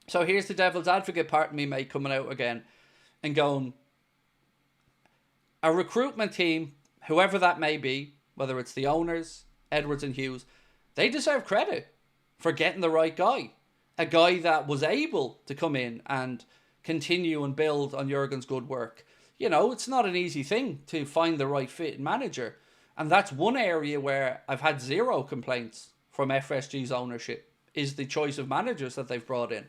So here's the devil's advocate part of me, mate, coming out again and going, a recruitment team, whoever that may be, whether it's the owners, Edwards and Hughes, they deserve credit for getting the right guy. A guy that was able to come in and continue and build on Jurgen's good work. You know, it's not an easy thing to find the right fit manager. And that's one area where I've had zero complaints from FSG's ownership, is the choice of managers that they've brought in.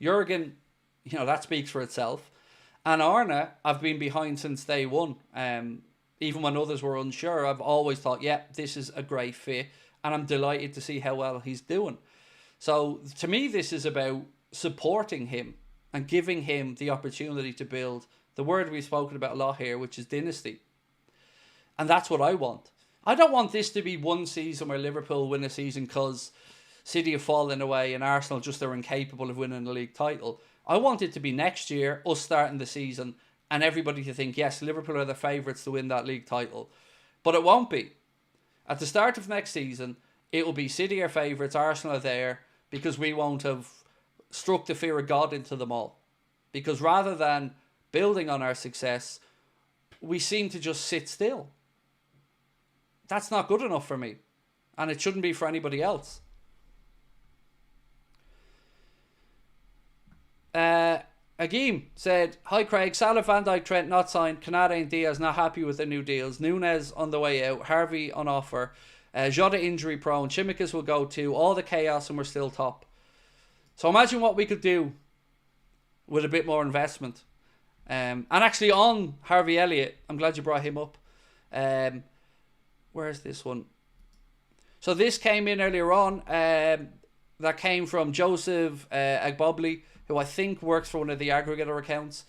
Jurgen, you know, that speaks for itself. And Arne, I've been behind since day one. Even when others were unsure, I've always thought, yeah, this is a great fit, and I'm delighted to see how well he's doing. So to me, this is about supporting him and giving him the opportunity to build the word we've spoken about a lot here, which is dynasty. And that's what I want. I don't want this to be one season where Liverpool win a season because City have fallen away and Arsenal just are incapable of winning the league title. I want it to be next year, us starting the season, and everybody to think, yes, Liverpool are the favourites to win that league title. But it won't be. At the start of next season, it will be City are favourites, Arsenal are there, because we won't have struck the fear of God into them all. Because rather than building on our success, we seem to just sit still. That's not good enough for me. And it shouldn't be for anybody else. Agim said, hi Craig, Salah, Van Dijk, Trent not signed, Canada and Diaz not happy with the new deals, Nunez on the way out, Harvey on offer, Jota injury prone, Chimikas will go too, all the chaos and we're still top. So imagine what we could do with a bit more investment. And actually on Harvey Elliott, I'm glad you brought him up. Where's this one? So this came in earlier on. That came from Joseph Agbobli, who I think works for one of the aggregator accounts.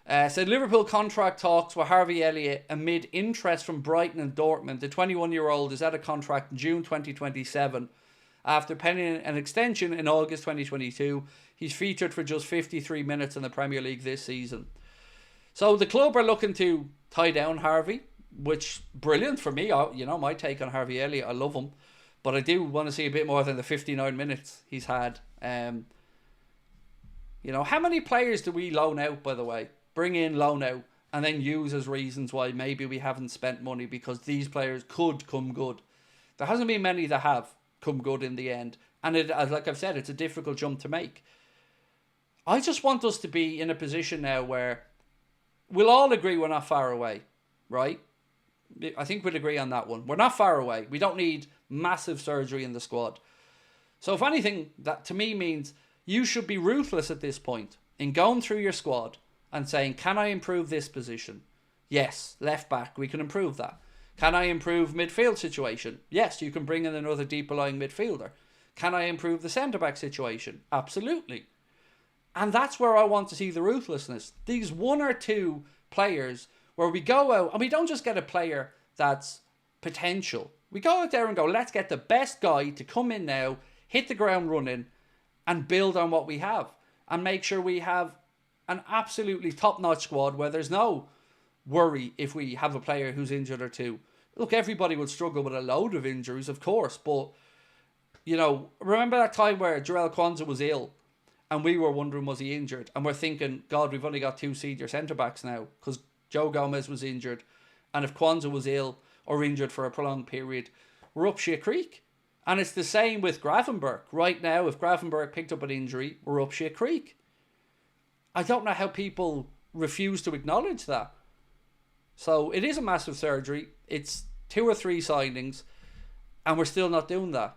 Said Liverpool contract talks with Harvey Elliott amid interest from Brighton and Dortmund. The 21-year-old is out of contract in June 2027. After penning an extension in August 2022, he's featured for just 53 minutes in the Premier League this season. So the club are looking to tie down Harvey, which brilliant for me. You know, my take on Harvey Elliott, I love him, but I do want to see a bit more than the 59 minutes he's had. You know, how many players do we loan out, by the way? Bring in, loan out, and then use as reasons why maybe we haven't spent money because these players could come good. There hasn't been many that have come good in the end. And it, like I've said, it's a difficult jump to make. I just want us to be in a position now where we'll all agree we're not far away, right? I think we'll agree on that one. We're not far away. We don't need massive surgery in the squad. So if anything, that to me means you should be ruthless at this point in going through your squad and saying, can I improve this position? Yes, left back, we can improve that. Can I improve midfield situation? Yes, you can bring in another deeper lying midfielder. Can I improve the centre-back situation? Absolutely. And that's where I want to see the ruthlessness. These one or two players where we go out and we don't just get a player that's potential. We go out there and go, let's get the best guy to come in now, hit the ground running and build on what we have. And make sure we have an absolutely top-notch squad where there's no worry if we have a player who's injured or two. Look, everybody would struggle with a load of injuries, of course, but, you know, remember that time where Jarell Quansah was ill and we were wondering, was he injured? And we're thinking, God, we've only got two senior centre-backs now because Joe Gomez was injured. And if Quansah was ill or injured for a prolonged period, we're up shit creek. And it's the same with Gravenberch. Right now, if Gravenberch picked up an injury, we're up shit creek. I don't know how people refuse to acknowledge that. So it is a massive surgery. It's 2 or 3 signings, and we're still not doing that.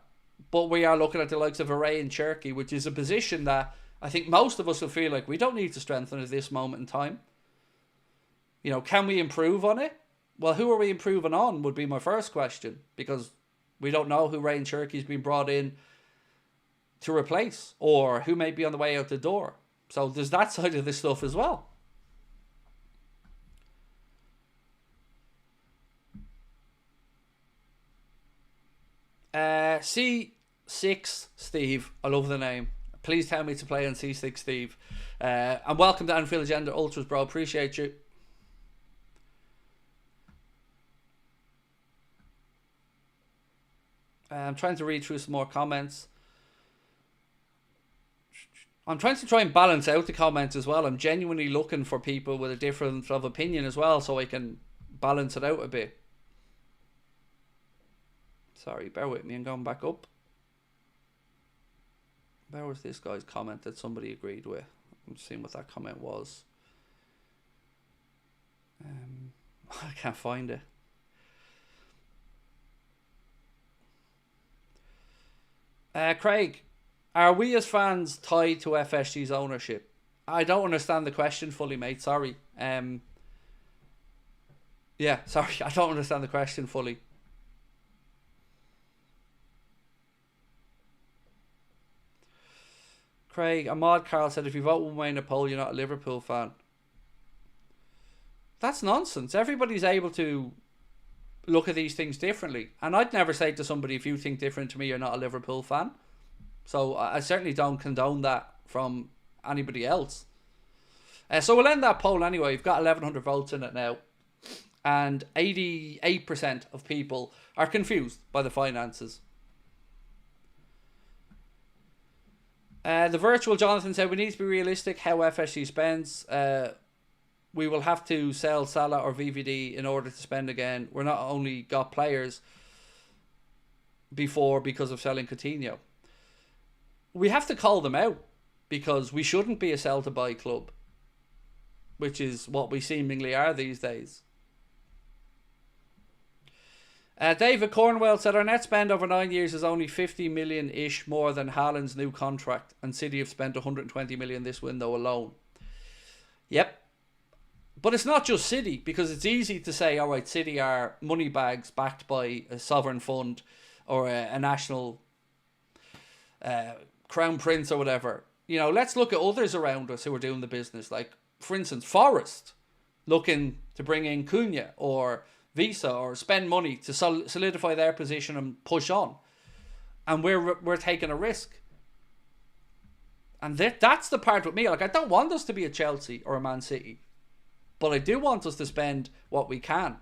But we are looking at the likes of Array and Cherky, which is a position that I think most of us will feel like we don't need to strengthen at this moment in time. You know, can we improve on it? Well, who are we improving on would be my first question, because we don't know who Ray and Cherky's been brought in to replace, or who may be on the way out the door. So there's that side of this stuff as well. C6 Steve, I love the name. Please tell me to play on C6 Steve. And welcome to Anfield Agenda Ultras, bro. Appreciate you. I'm trying to read through some more comments. I'm trying to try and balance out the comments as well. I'm genuinely looking for people with a difference of opinion as well, so I can balance it out a bit. Sorry, bear with me. I'm going back up. Where was this guy's comment that somebody agreed with? I'm seeing what that comment was. I can't find it. Craig, are we as fans tied to FSG's ownership? I don't understand the question fully, mate. Sorry. You Yeah, sorry, I don't understand the question fully. Craig, Ahmad Carl said, if you vote one way in a poll, you're not a Liverpool fan. That's nonsense. Everybody's able to look at these things differently. And I'd never say to somebody, if you think different to me, you're not a Liverpool fan. So I certainly don't condone that from anybody else. So we'll end that poll anyway. We've got 1,100 votes in it now. And 88% of people are confused by the finances. The virtual Jonathan said, we need to be realistic how FSG spends. We will have to sell Salah or VVD in order to spend again. We're not only got players before because of selling Coutinho. We have to call them out because we shouldn't be a sell to buy club, which is what we seemingly are these days. David Cornwell said, our net spend over 9 years is only 50 million-ish more than Haaland's new contract, and City have spent 120 million this window alone. Yep. But it's not just City, because it's easy to say, all right, City are money bags backed by a sovereign fund or a national crown prince or whatever. You know, let's look at others around us who are doing the business. Like, for instance, Forest looking to bring in Cunha or Visa or spend money to solidify their position and push on. And we're taking a risk. And that's the part with me. Like, I don't want us to be a Chelsea or a Man City. But I do want us to spend what we can.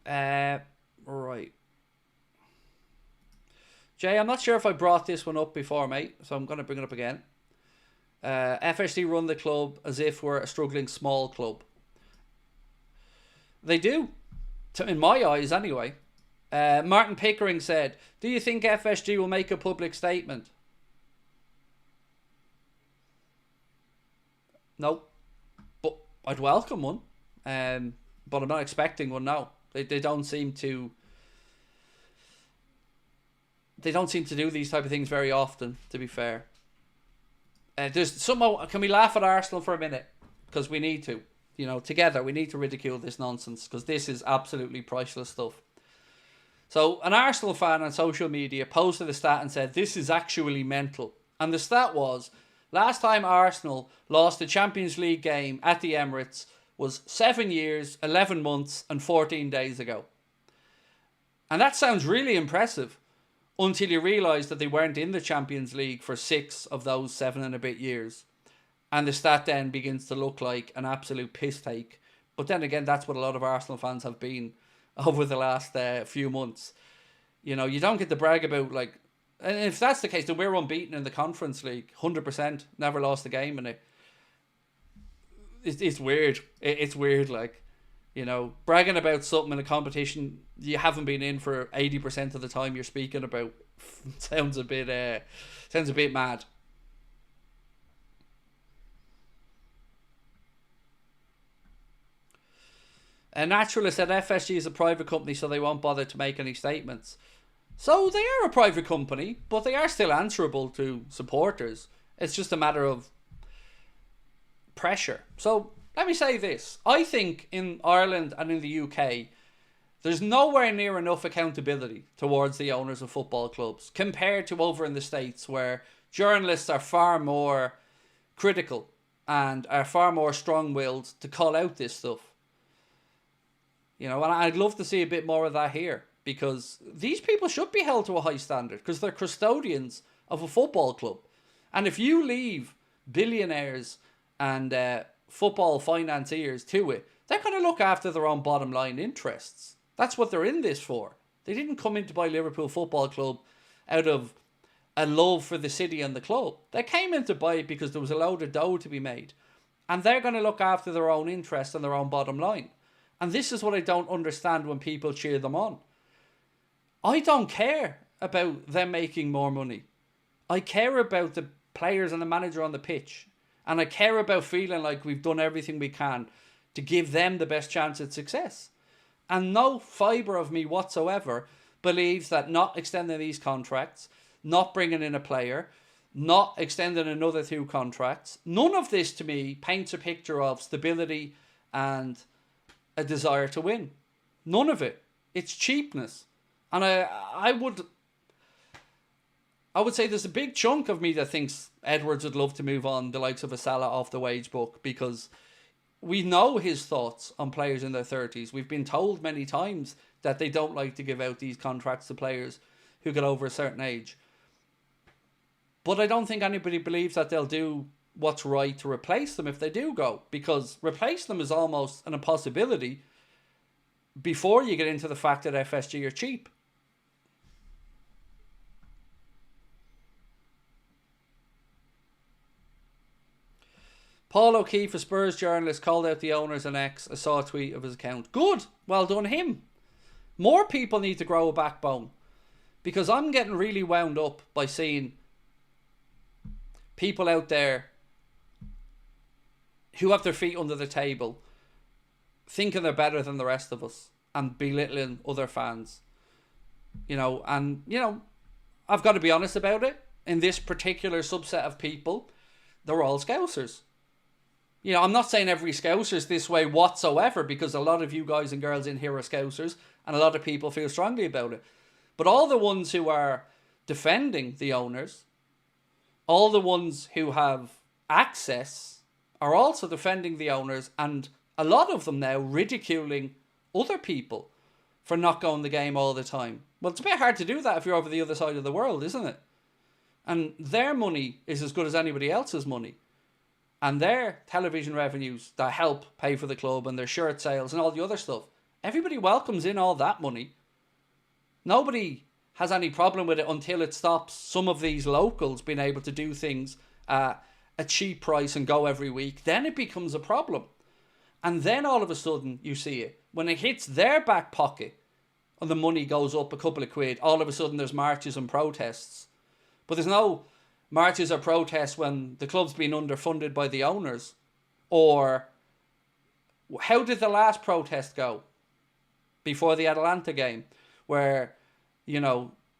Right. Jay, I'm not sure if I brought this one up before, mate, so I'm going to bring it up again. FSG run the club as if we're a struggling small club. They do, in my eyes anyway. Martin Pickering said, do you think FSG will make a public statement? No, but I'd welcome one. But I'm not expecting one now. They don't seem to... They don't seem to do these type of things very often, to be fair. There's somehow, can we laugh at Arsenal for a minute? Because we need to. You know, together, we need to ridicule this nonsense, because this is absolutely priceless stuff. So, an Arsenal fan on social media posted a stat and said, this is actually mental. And the stat was, last time Arsenal lost a Champions League game at the Emirates was 7 years, 11 months, and 14 days ago. And that sounds really impressive, until you realise that they weren't in the Champions League for 6 of those 7 and a bit years. And the stat then begins to look like an absolute piss take. But then again, that's what a lot of Arsenal fans have been over the last few months. You know, you don't get to brag about, like... And if that's the case, then we're unbeaten in the Conference League. 100%. Never lost a game in it. It's weird. It's weird, like... You know, bragging about something in a competition you haven't been in for 80% of the time you're speaking about sounds a bit mad. A naturalist said FSG is a private company, so they won't bother to make any statements. So they are a private company, but they are still answerable to supporters. It's just a matter of pressure. So let me say this. I think in Ireland and in the UK, there's nowhere near enough accountability towards the owners of football clubs compared to over in the States, where journalists are far more critical and are far more strong-willed to call out this stuff. You know, and I'd love to see a bit more of that here, because these people should be held to a high standard because they're custodians of a football club. And if you leave billionaires and football financiers to it, they're going to look after their own bottom line interests. That's what they're in this for. They didn't come in to buy Liverpool Football Club out of a love for the city and the club. They came in to buy it because there was a load of dough to be made. And they're going to look after their own interests and their own bottom line. And this is what I don't understand when people cheer them on. I don't care about them making more money. I care about the players and the manager on the pitch. And I care about feeling like we've done everything we can to give them the best chance at success. And no fibre of me whatsoever believes that not extending these contracts, not bringing in a player, not extending another 2 contracts, none of this to me paints a picture of stability and a desire to win. None of it. It's cheapness. And I would say there's a big chunk of me that thinks Edwards would love to move on the likes of a Salah off the wage book, because we know his thoughts on players in their 30s. We've been told many times that they don't like to give out these contracts to players who get over a certain age. But I don't think anybody believes that they'll do what's right to replace them if they do go, because replace them is almost an impossibility before you get into the fact that FSG are cheap. Paul O'Keefe, a Spurs journalist, called out the owners and X. I saw a tweet of his account. Good. Well done him. More people need to grow a backbone, because I'm getting really wound up by seeing people out there who have their feet under the table thinking they're better than the rest of us and belittling other fans. I've got to be honest about it. In this particular subset of people, they're all Scousers. I'm not saying every Scouser's this way whatsoever, because a lot of you guys and girls in here are Scousers and a lot of people feel strongly about it. But all the ones who are defending the owners, all the ones who have access, are also defending the owners, and a lot of them now ridiculing other people for not going the game all the time. Well, it's a bit hard to do that if you're over the other side of the world, isn't it? And their money is as good as anybody else's money. And their television revenues that help pay for the club and their shirt sales and all the other stuff, everybody welcomes in all that money. Nobody has any problem with it until it stops some of these locals being able to do things at a cheap price and go every week. Then it becomes a problem. And then all of a sudden you see it. When it hits their back pocket and the money goes up a couple of quid, all of a sudden there's marches and protests. But there's no marches or protests when the club's been underfunded by the owners. Or how did the last protest go before the Atalanta game, where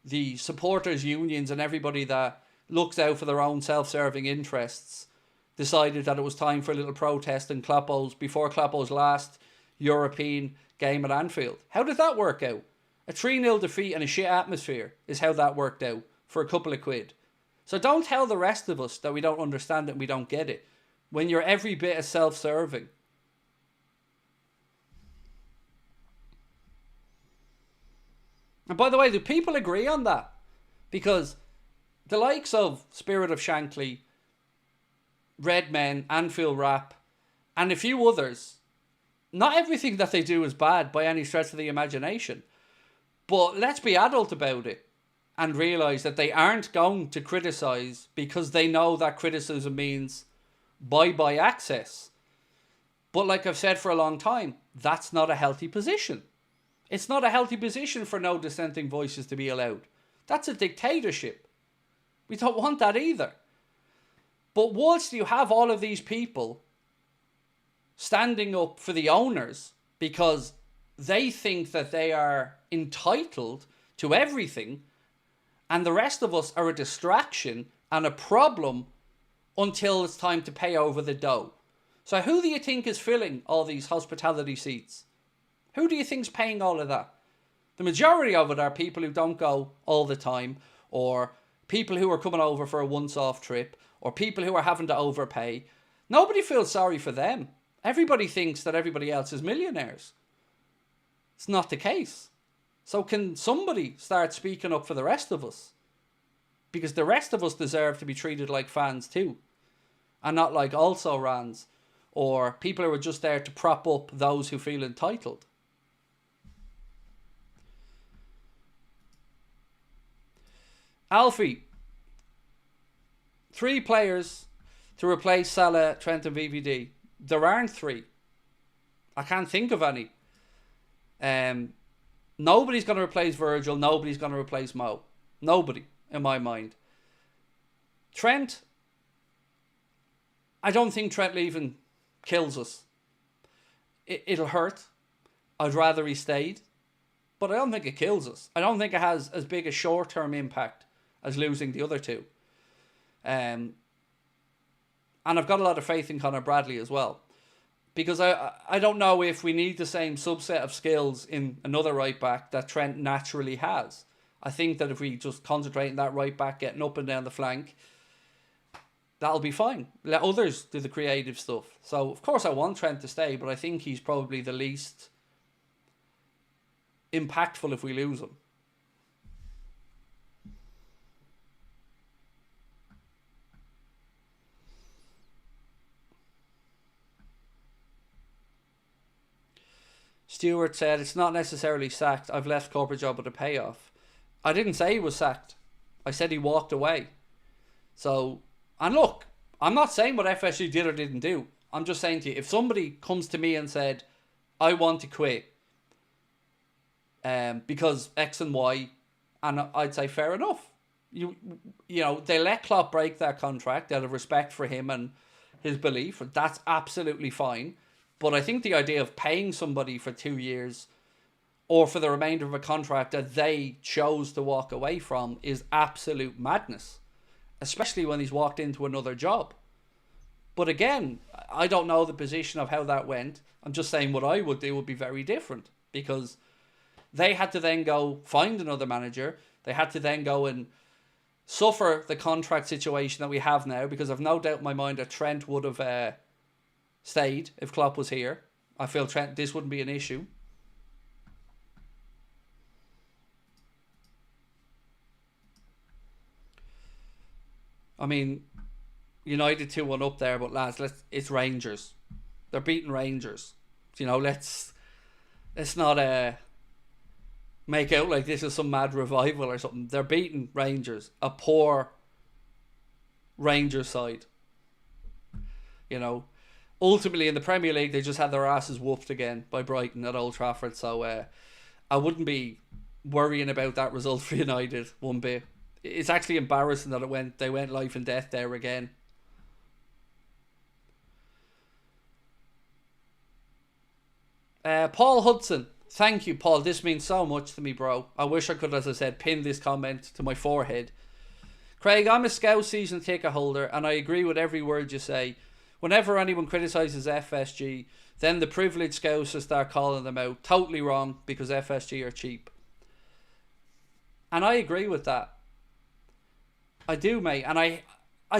the supporters unions and everybody that looks out for their own self-serving interests decided that it was time for a little protest in before Kloppo's last European game at Anfield? How did that work out? A 3-0 defeat and a shit atmosphere is how that worked out for a couple of quid. So don't tell the rest of us that we don't understand it and we don't get it, when you're every bit as self-serving. And by the way, do people agree on that? Because the likes of Spirit of Shankly, Red Men, Anfield Rap, and a few others, not everything that they do is bad by any stretch of the imagination. But let's be adult about it and realise that they aren't going to criticise because they know that criticism means bye-bye access. But like I've said for a long time, that's not a healthy position. It's not a healthy position for no dissenting voices to be allowed. That's a dictatorship. We don't want that either. But whilst you have all of these people standing up for the owners because they think that they are entitled to everything, and the rest of us are a distraction and a problem until it's time to pay over the dough. So who do you think is filling all these hospitality seats? Who do you think's paying all of that? The majority of it are people who don't go all the time, or people who are coming over for a once-off trip, or people who are having to overpay. Nobody feels sorry for them. Everybody thinks that everybody else is millionaires. It's not the case. So can somebody start speaking up for the rest of us? Because the rest of us deserve to be treated like fans too, and not like also-rans or people who are just there to prop up those who feel entitled. Alfie, 3 players to replace Salah, Trent and VVD. There aren't 3. I can't think of any. Nobody's going to replace Virgil. Nobody's going to replace Mo. Nobody, in my mind. Trent, I don't think Trent leaving kills us. It'll hurt. I'd rather he stayed. but I don't think it kills us. I don't think it has as big a short-term impact as losing the other two. And I've got a lot of faith in Conor Bradley as well. Because I don't know if we need the same subset of skills in another right back that Trent naturally has. I think that if we just concentrate on that right back getting up and down the flank, that'll be fine. Let others do the creative stuff. So, of course, I want Trent to stay, but I think he's probably the least impactful if we lose him. Stewart said, it's not necessarily sacked. I've left corporate job with a payoff. I didn't say he was sacked. I said he walked away. So, and look, I'm not saying what FSG did or didn't do. I'm just saying to you, if somebody comes to me and said, I want to quit because X and Y, and I'd say fair enough. You know, they let Klopp break that contract out of respect for him and his belief. That's absolutely fine. But I think the idea of paying somebody for 2 years or for the remainder of a contract that they chose to walk away from is absolute madness, especially when he's walked into another job. But again, I don't know the position of how that went. I'm just saying what I would do would be very different, because they had to then go find another manager. They had to then go and suffer the contract situation that we have now, because I've no doubt in my mind that Trent would have stayed if Klopp was here. I feel this wouldn't be an issue. I mean, United 2-1 up there, but lads, it's Rangers. They're beating Rangers. You know, let's not make out like this is some mad revival or something. They're beating Rangers, a poor Rangers side. You know, ultimately in the Premier League, they just had their asses whooped again by Brighton at Old Trafford. So I wouldn't be worrying about that result for United one bit. It's actually embarrassing that they went life and death there again. Paul Hudson. Thank you, Paul. This means so much to me, bro. I wish I could, as I said, pin this comment to my forehead. Craig, I'm a Scout season ticket holder, and I agree with every word you say. Whenever anyone criticises FSG, then the privileged Scouts will start calling them out. Totally wrong, because FSG are cheap. And I agree with that. I do, mate. And I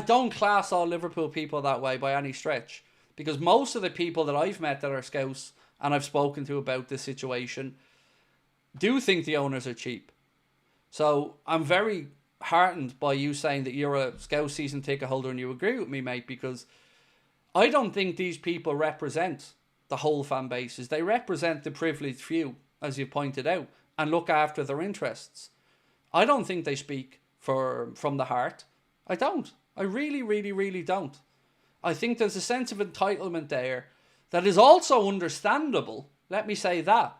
don't class all Liverpool people that way by any stretch. Because most of the people that I've met that are Scouts and I've spoken to about this situation do think the owners are cheap. So I'm very heartened by you saying that you're a Scout season ticket holder and you agree with me, mate, because I don't think these people represent the whole fan bases. They represent the privileged few, as you pointed out, and look after their interests. I don't think they speak from the heart. I don't. I really, really, really don't. I think there's a sense of entitlement there that is also understandable, let me say that,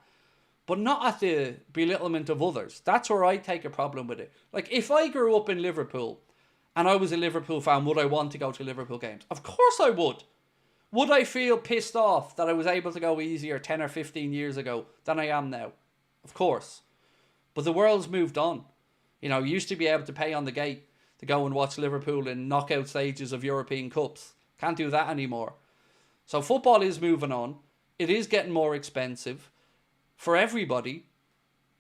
but not at the belittlement of others. That's where I take a problem with it. Like, if I grew up in Liverpool and I was a Liverpool fan, would I want to go to Liverpool games? Of course I would. Would I feel pissed off that I was able to go easier 10 or 15 years ago than I am now? Of course. But the world's moved on. You know, you used to be able to pay on the gate to go and watch Liverpool in knockout stages of European Cups. Can't do that anymore. So football is moving on. It is getting more expensive for everybody.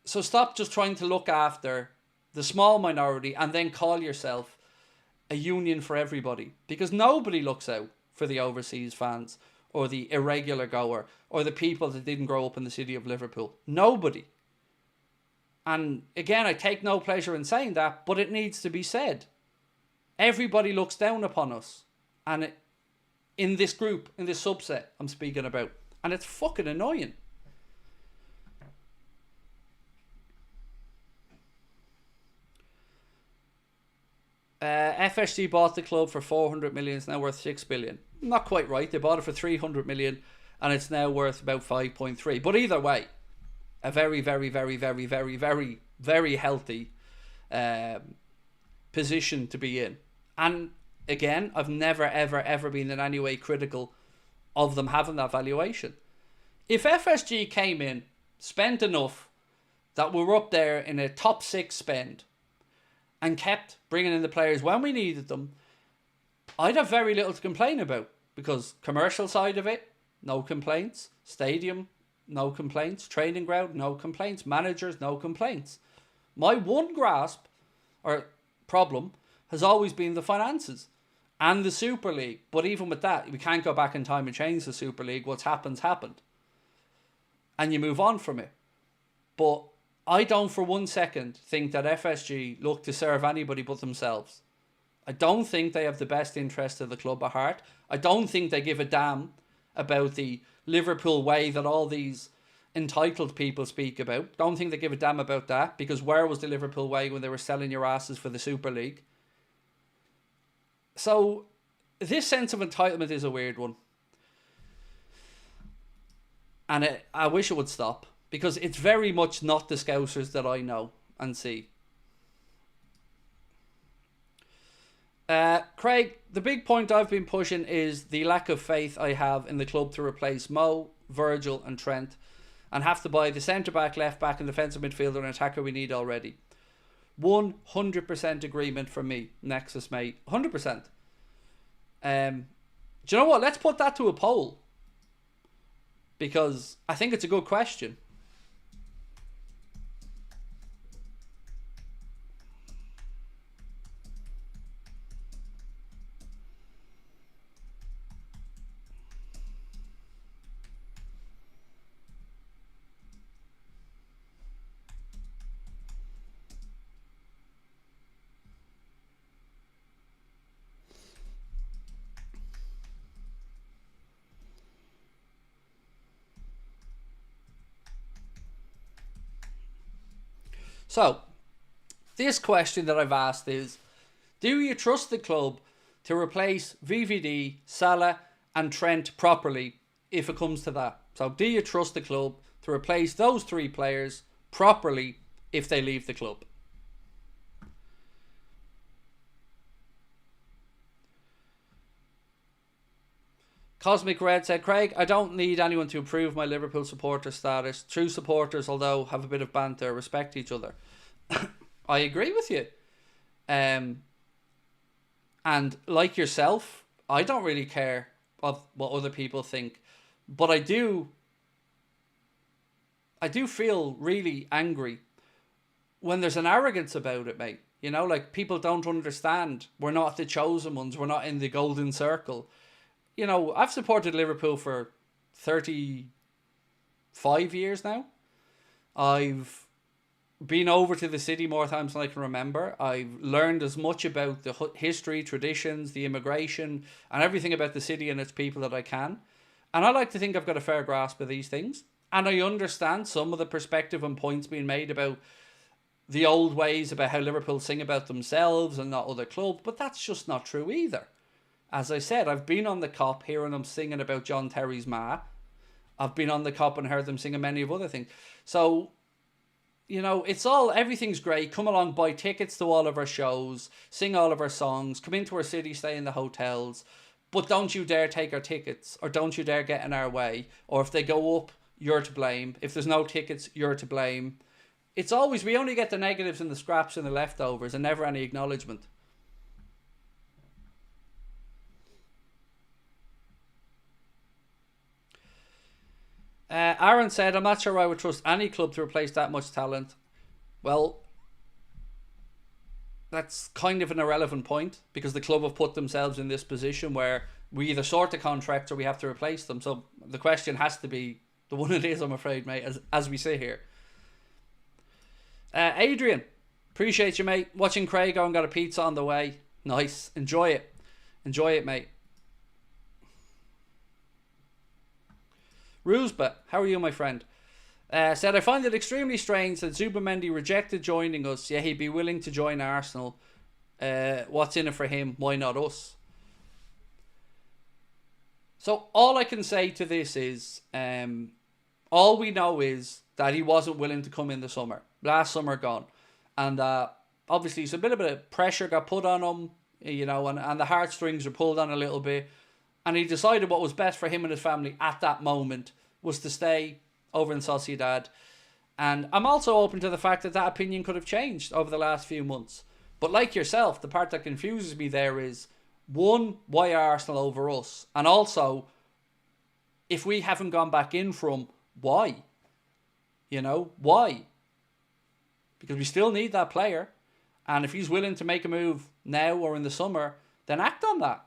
So stop just trying to look after the small minority and then call yourself a union for everybody. Because nobody looks out for the overseas fans or the irregular goer or the people that didn't grow up in the city of Liverpool. Nobody. And again, I take no pleasure in saying that, but it needs to be said. Everybody looks down upon us. And in this group, in this subset I'm speaking about. And it's fucking annoying. FSG bought the club for 400 million. It's now worth 6 billion. Not quite right. They bought it for 300 million and it's now worth about 5.3. But either way, a very, very, very, very, very, very, very healthy position to be in. And again, I've never, ever, ever been in any way critical of them having that valuation. If FSG came in, spent enough that we were up there in a top 6 spend and kept bringing in the players when we needed them, I'd have very little to complain about, because commercial side of it, no complaints. Stadium, no complaints. Training ground, no complaints. Managers, no complaints. My one grasp or problem has always been the finances and the Super League. But even with that, we can't go back in time and change the Super League. What's happened. And you move on from it. But I don't for one second think that FSG look to serve anybody but themselves. I don't think they have the best interest of the club at heart. I don't think they give a damn about the Liverpool way that all these entitled people speak about. Don't think they give a damn about that, because where was the Liverpool way when they were selling your asses for the Super League? So this sense of entitlement is a weird one. And I wish it would stop, because it's very much not the Scousers that I know and see. Craig, the big point I've been pushing is the lack of faith I have in the club to replace Mo, Virgil and Trent, and have to buy the centre-back, left-back and defensive midfielder and attacker we need already. 100% agreement from me, Nexus mate. 100%. Do you know what? Let's put that to a poll, because I think it's a good question. So, this question that I've asked is, do you trust the club to replace VVD, Salah and Trent properly if it comes to that? So, do you trust the club to replace those 3 players properly if they leave the club? Cosmic Red said, Craig, I don't need anyone to improve my Liverpool supporter status. True supporters, although have a bit of banter, respect each other. I agree with you. And like yourself, I don't really care of what other people think. But I do feel really angry when there's an arrogance about it, mate. You know, like, people don't understand. We're not the chosen ones. We're not in the golden circle. You know, I've supported Liverpool for 35 years now. I've been over to the city more times than I can remember. I've learned as much about the history, traditions, the immigration, and everything about the city and its people that I can. And I like to think I've got a fair grasp of these things. And I understand some of the perspective and points being made about the old ways, about how Liverpool sing about themselves and not other clubs. But that's just not true either. As I said, I've been on the cop hearing them singing about John Terry's ma. I've been on the cop and heard them singing many of other things. So, you know, everything's great. Come along, buy tickets to all of our shows, sing all of our songs, come into our city, stay in the hotels. But don't you dare take our tickets, or don't you dare get in our way. Or if they go up, you're to blame. If there's no tickets, you're to blame. It's always, we only get the negatives and the scraps and the leftovers and never any acknowledgement. Aaron said, I'm not sure I would trust any club to replace that much talent. Well, that's kind of an irrelevant point, because the club have put themselves in this position where we either sort the contracts or we have to replace them. So the question has to be the one it is, I'm afraid, mate, as we sit here. Adrian, appreciate you, mate. Watching Craig go and got a pizza on the way. Nice. Enjoy it. Enjoy it, mate. Rusba, how are you, my friend? Said, I find it extremely strange that Zubamendi rejected joining us, yet he'd be willing to join Arsenal. What's in it for him? Why not us? So all I can say to this is, all we know is that he wasn't willing to come in the summer. Last summer gone. And obviously a bit of pressure got put on him, you know, and the heartstrings were pulled on a little bit. And he decided what was best for him and his family at that moment was to stay over in Sociedad. And I'm also open to the fact that that opinion could have changed over the last few months. But like yourself, the part that confuses me there is, one, why Arsenal over us? And also, if we haven't gone back in from, why? You know, why? Because we still need that player. And if he's willing to make a move now or in the summer, then act on that.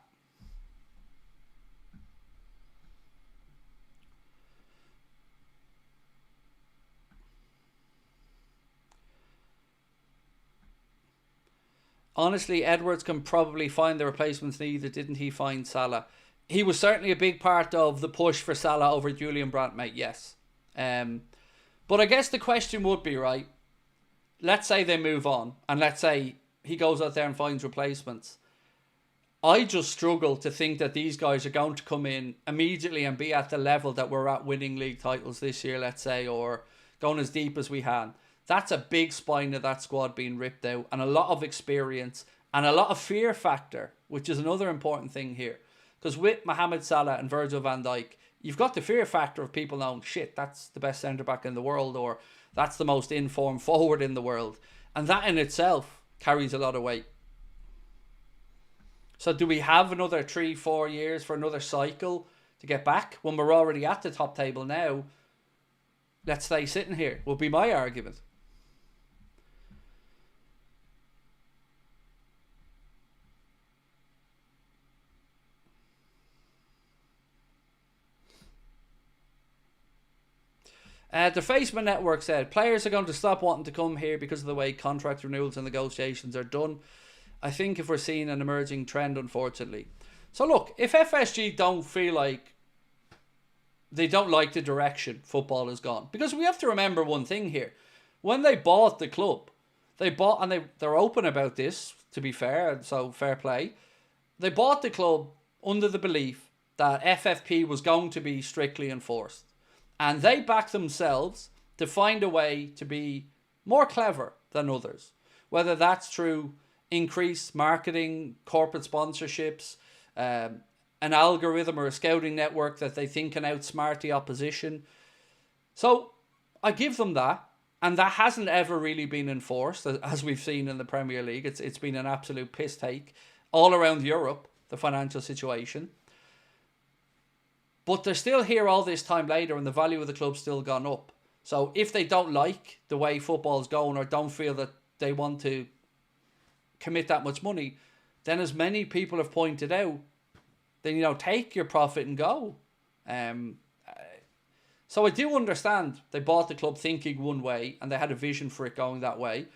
Honestly, Edwards can probably find the replacements needed. Didn't he find Salah? He was certainly a big part of the push for Salah over Julian Brandt, mate, yes. But I guess the question would be, right, let's say they move on, and let's say he goes out there and finds replacements. I just struggle to think that these guys are going to come in immediately and be at the level that we're at winning league titles this year, let's say, or going as deep as we can. That's a big spine of that squad being ripped out, and a lot of experience and a lot of fear factor, which is another important thing here. Because with Mohamed Salah and Virgil van Dijk, you've got the fear factor of people knowing, shit, that's the best centre-back in the world, or that's the most informed forward in the world. And that in itself carries a lot of weight. So do we have another 3-4 years for another cycle to get back when we're already at the top table now? Let's stay sitting here, would be my argument. The Facebook Network said, players are going to stop wanting to come here because of the way contract renewals and negotiations are done. I think if we're seeing an emerging trend, unfortunately. So look, if FSG don't feel like they don't like the direction football has gone, because we have to remember one thing here. When they bought the club, and they're open about this, to be fair, so fair play. They bought the club under the belief that FFP was going to be strictly enforced. And they back themselves to find a way to be more clever than others. Whether that's through increased marketing, corporate sponsorships, an algorithm or a scouting network that they think can outsmart the opposition. So I give them that. And that hasn't ever really been enforced, as we've seen in the Premier League. It's been an absolute piss take all around Europe, the financial situation. But they're still here all this time later and the value of the club's still gone up. So if they don't like the way football's going or don't feel that they want to commit that much money, then as many people have pointed out, then, take your profit and go. So I do understand they bought the club thinking one way and they had a vision for it going that way.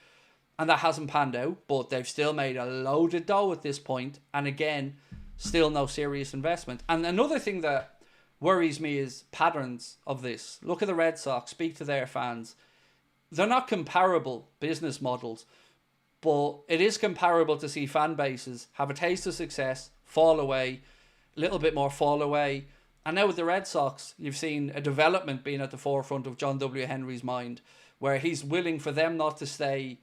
And that hasn't panned out, but they've still made a load of dough at this point. And again, still no serious investment. And another thing that worries me is patterns of this. Look at the Red Sox, speak to their fans. They're not comparable business models, but it is comparable to see fan bases have a taste of success, fall away, a little bit more fall away. And now with the Red Sox, you've seen a development being at the forefront of John W. Henry's mind, where he's willing for them not to stay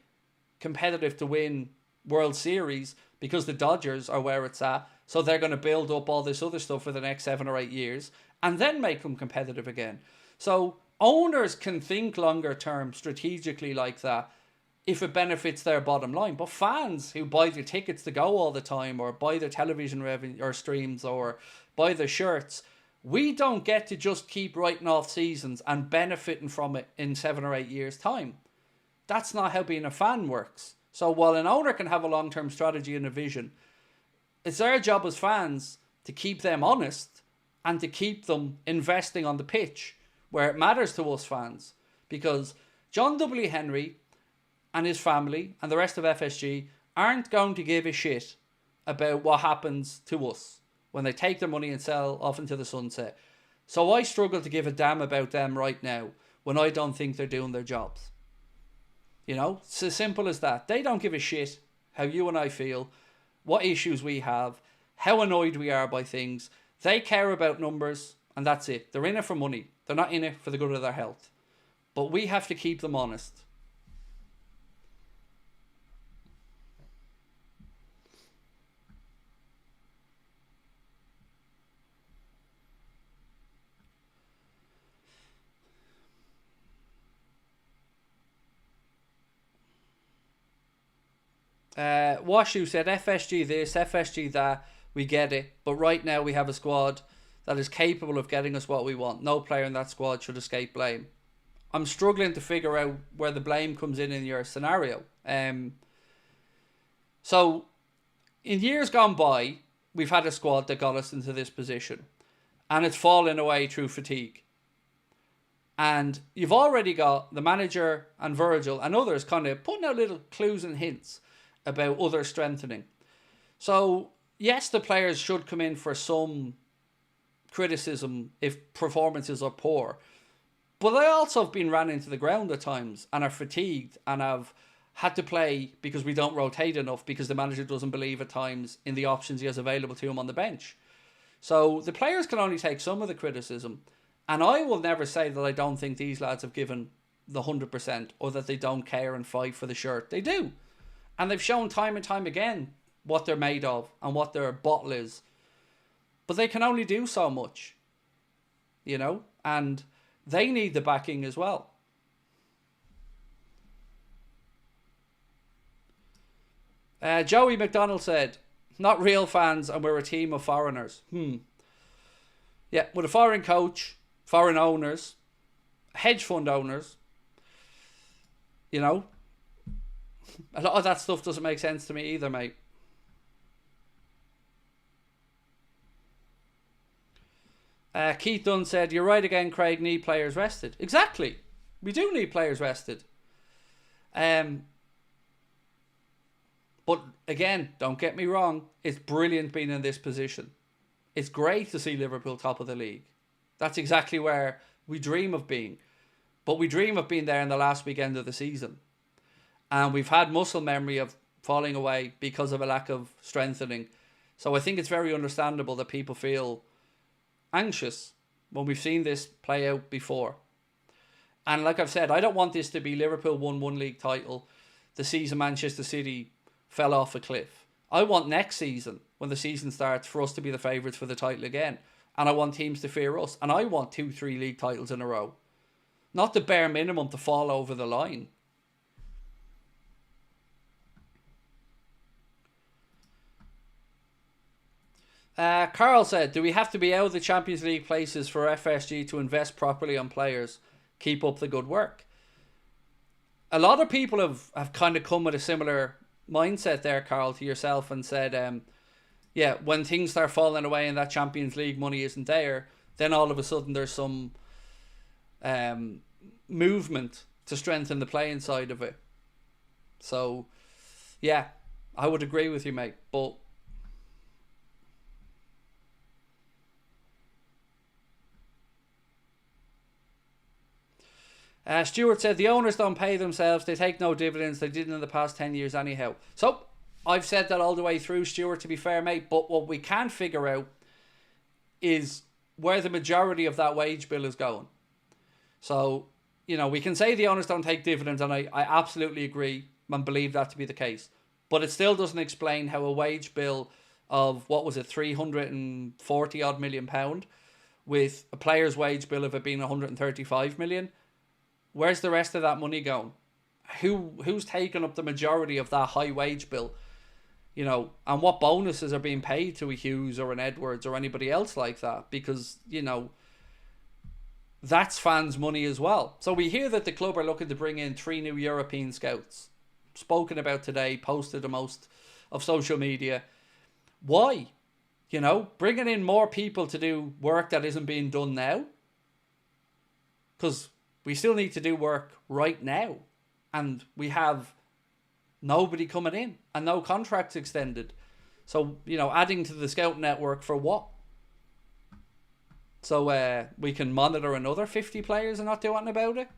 competitive to win World Series because the Dodgers are where it's at. So they're going to build up all this other stuff for the next 7 or 8 years and then make them competitive again. So owners can think longer term strategically like that if it benefits their bottom line. But fans who buy the tickets to go all the time or buy their television revenue or streams or buy the shirts, we don't get to just keep writing off seasons and benefiting from it in 7 or 8 years' time. That's not how being a fan works. So while an owner can have a long-term strategy and a vision, it's our job as fans to keep them honest and to keep them investing on the pitch where it matters to us fans. Because John W. Henry and his family and the rest of FSG aren't going to give a shit about what happens to us when they take their money and sell off into the sunset. So I struggle to give a damn about them right now when I don't think they're doing their jobs. It's as simple as that. They don't give a shit how you and I feel, what issues we have, how annoyed we are by things. They care about numbers, and that's it. They're in it for money. They're not in it for the good of their health. But we have to keep them honest. Washu said FSG this, FSG that, we get it, but right now we have a squad that is capable of getting us what we want. No player in that squad should escape blame. I'm struggling to figure out where the blame comes in your scenario. So, in years gone by, we've had a squad that got us into this position, and it's fallen away through fatigue. And you've already got the manager and Virgil and others kind of putting out little clues and hints about other strengthening. So, yes, the players should come in for some criticism if performances are poor. But they also have been ran into the ground at times and are fatigued and have had to play because we don't rotate enough because the manager doesn't believe at times in the options he has available to him on the bench. So the players can only take some of the criticism. And I will never say that I don't think these lads have given the 100% or that they don't care and fight for the shirt. They do. And they've shown time and time again what they're made of and what their bottle is. But they can only do so much, you know, and they need the backing as well. Joey McDonald said, not real fans and we're a team of foreigners. Yeah, with a foreign coach, foreign owners, hedge fund owners, you know, a lot of that stuff doesn't make sense to me either, mate. Keith Dunn said, you're right again, Craig, need players rested. Exactly. We do need players rested. But again, don't get me wrong, it's brilliant being in this position. It's great to see Liverpool top of the league. That's exactly where we dream of being. But we dream of being there in the last weekend of the season. And we've had muscle memory of falling away because of a lack of strengthening. So I think it's very understandable that people feel anxious when we've seen this play out before. And like I've said, I don't want this to be Liverpool won one league title the season Manchester City fell off a cliff. I want next season, when the season starts, for us to be the favourites for the title again. And I want teams to fear us. And I want 2-3 league titles in a row. Not the bare minimum to fall over the line. Carl said, do we have to be out of the Champions League places for FSG to invest properly on players? Keep up the good work. A lot of people have kind of come with a similar mindset there, Carl, to yourself, and said, yeah, when things start falling away and that Champions League money isn't there, then all of a sudden there's some movement to strengthen the playing side of it. So, yeah, I would agree with you, mate, but Stuart said, the owners don't pay themselves. They take no dividends. They didn't in the past 10 years anyhow. So, I've said that all the way through, Stuart, to be fair, mate. But what we can't figure out is where the majority of that wage bill is going. So, you know, we can say the owners don't take dividends, and I absolutely agree and believe that to be the case. But it still doesn't explain how a wage bill of, what was it, 340 odd million pound, with a player's wage bill of it being 135 million. Where's the rest of that money going? Who's taking up the majority of that high wage bill? You know, and what bonuses are being paid to a Hughes or an Edwards or anybody else like that? Because, you know, that's fans' money as well. So we hear that the club are looking to bring in 3 new European scouts. Spoken about today, posted to most of social media. Why? You know, bringing in more people to do work that isn't being done now? Because we still need to do work right now. And we have nobody coming in and no contracts extended. So, you know, adding to the scout network for what? So we can monitor another 50 players and not do anything about it?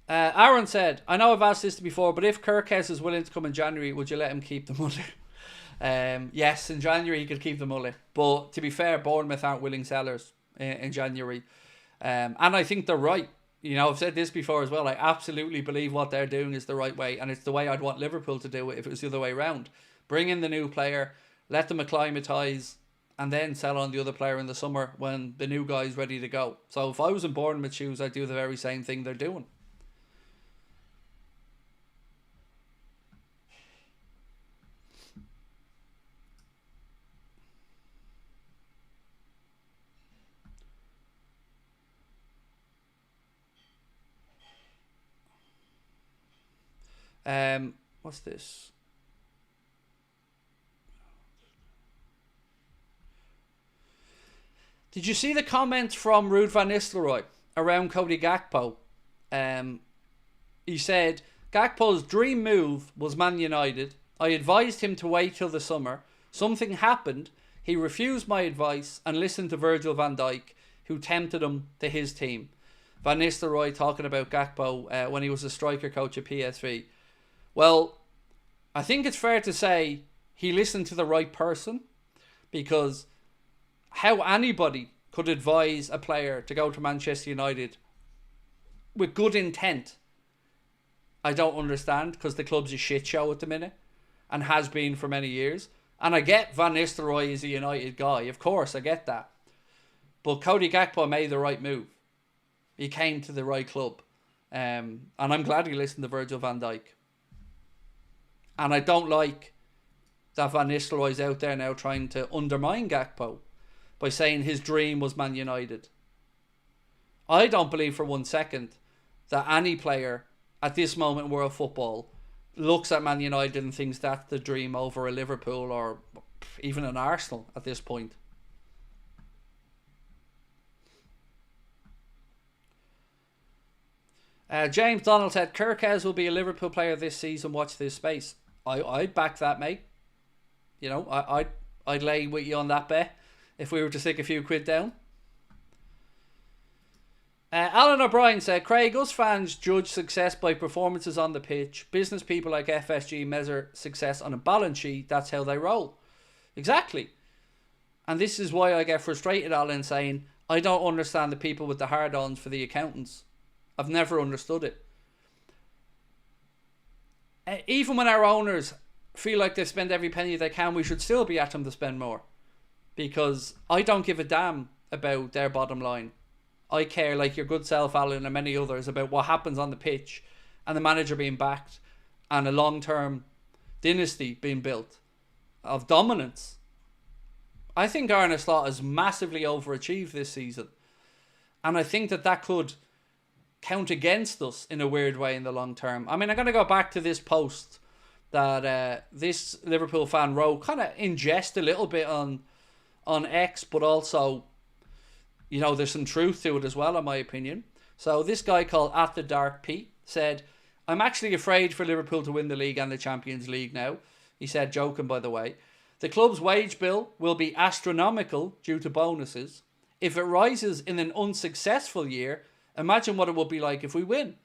Aaron said, I know I've asked this before, but if Kirkes is willing to come in January, would you let him keep the money? Yes, in January he could keep the mullet. But to be fair, Bournemouth aren't willing sellers in January. And I think they're right. You know, I've said this before as well. I absolutely believe what they're doing is the right way. And it's the way I'd want Liverpool to do it if it was the other way around. Bring in the new player, let them acclimatise, and then sell on the other player in the summer when the new guy's ready to go. So if I was in Bournemouth shoes, I'd do the very same thing they're doing. What's this? Did you see the comment from Ruud van Nistelrooy around Cody Gakpo? He said, Gakpo's dream move was Man United. I advised him to wait till the summer. Something happened. He refused my advice and listened to Virgil van Dijk, who tempted him to his team. Van Nistelrooy talking about Gakpo when he was a striker coach at PSV. Well, I think it's fair to say he listened to the right person, because how anybody could advise a player to go to Manchester United with good intent, I don't understand, because the club's a shit show at the minute and has been for many years. And I get Van Nistelrooy is a United guy, of course, I get that. But Cody Gakpo made the right move. He came to the right club. And I'm glad he listened to Virgil van Dijk. And I don't like that Van Nistelrooy's out there now trying to undermine Gakpo by saying his dream was Man United. I don't believe for 1 second that any player at this moment in world football looks at Man United and thinks that's the dream over a Liverpool or even an Arsenal at this point. James Donald said, Kirkes will be a Liverpool player this season. Watch this space. I'd back that, mate. You know, I'd lay with you on that bet if we were to stick a few quid down. Alan O'Brien said, Craig, us fans judge success by performances on the pitch. Business people like FSG measure success on a balance sheet. That's how they roll. Exactly. And this is why I get frustrated, Alan, saying, I don't understand the people with the hard-ons for the accountants. I've never understood it. Even when our owners feel like they spend every penny they can, we should still be at them to spend more. Because I don't give a damn about their bottom line. I care, like your good self, Alan, and many others, about what happens on the pitch and the manager being backed and a long-term dynasty being built of dominance. I think Arne Slot has massively overachieved this season. And I think that could count against us in a weird way in the long term. I mean, I'm going to go back to this post that this Liverpool fan wrote, kind of in jest a little bit on X, but also, you know, there's some truth to it as well, in my opinion. So this guy called At The Dark Pete said, I'm actually afraid for Liverpool to win the league and the Champions League now. He said, joking by the way. The club's wage bill will be astronomical due to bonuses. If it rises in an unsuccessful year, imagine what it would be like if we win.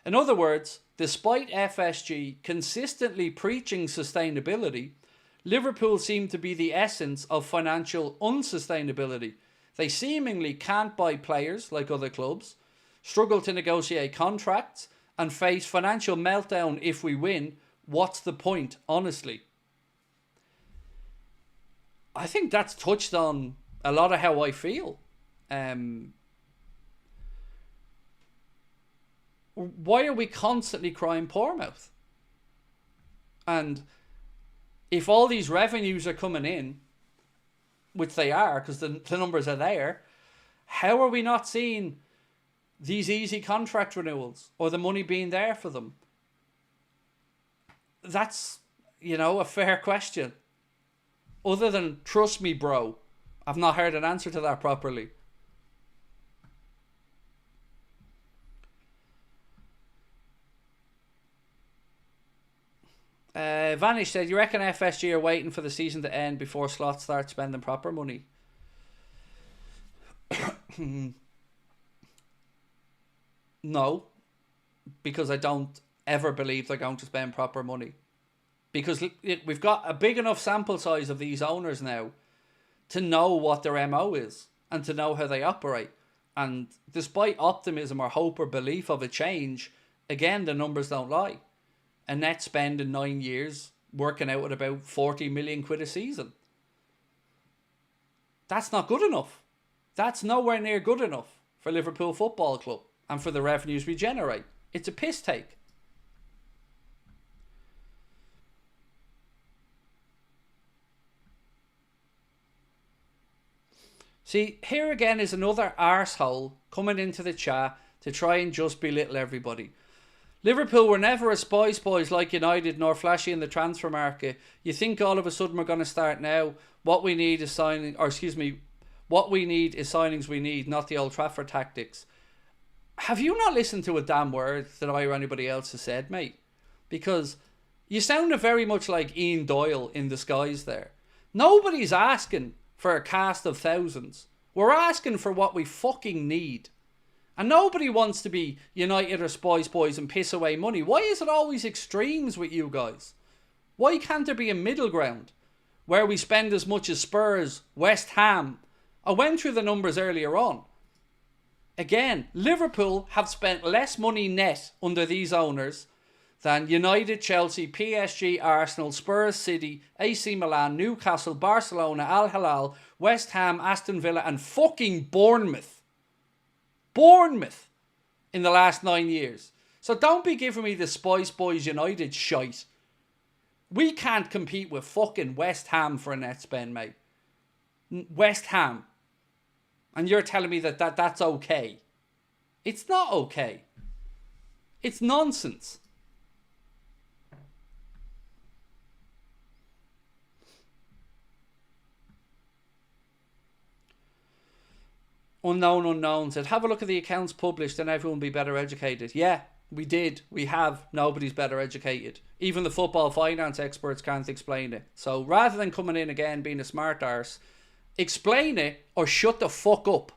In other words, despite FSG consistently preaching sustainability, Liverpool seem to be the essence of financial unsustainability. They seemingly can't buy players like other clubs, struggle to negotiate contracts, and face financial meltdown if we win. What's the point, honestly? I think that's touched on a lot of how I feel. Why are we constantly crying poor mouth? And if all these revenues are coming in, which they are, because the numbers are there, how are we not seeing these easy contract renewals or the money being there for them? That's, you know, a fair question. Other than, trust me, bro, I've not heard an answer to that properly. Vanish said, you reckon FSG are waiting for the season to end before Slot starts spending proper money? No, because I don't ever believe they're going to spend proper money. Because we've got a big enough sample size of these owners now to know what their MO is and to know how they operate. And despite optimism or hope or belief of a change, again, the numbers don't lie. A net spend in 9 years working out at about 40 million quid a season. That's not good enough. That's nowhere near good enough for Liverpool Football Club and for the revenues we generate. It's a piss take. See, here again is another arsehole coming into the chat to try and just belittle everybody. Liverpool were never a spice boys like United, nor flashy in the transfer market. You think all of a sudden we're going to start now? What we need is what we need is signings we need, not the Old Trafford tactics. Have you not listened to a damn word that I or anybody else has said, mate? Because you sounded very much like Ian Doyle in disguise there. Nobody's asking for a cast of thousands. We're asking for what we fucking need. And nobody wants to be United or Spice Boys and piss away money. Why is it always extremes with you guys? Why can't there be a middle ground where we spend as much as Spurs, West Ham? I went through the numbers earlier on. Again, Liverpool have spent less money net under these owners than United, Chelsea, PSG, Arsenal, Spurs, City, AC Milan, Newcastle, Barcelona, Al Hilal, West Ham, Aston Villa and fucking Bournemouth. Bournemouth in the last 9 years. So don't be giving me the Spice Boys United shite. We can't compete with fucking West Ham for a net spend, mate. West Ham. And you're telling me that's okay. It's not okay. It's nonsense. Unknown said, have a look at the accounts published and everyone will be better educated. Yeah, we did. We have. Nobody's better educated. Even the football finance experts can't explain it. So rather than coming in again being a smart arse, explain it or shut the fuck up.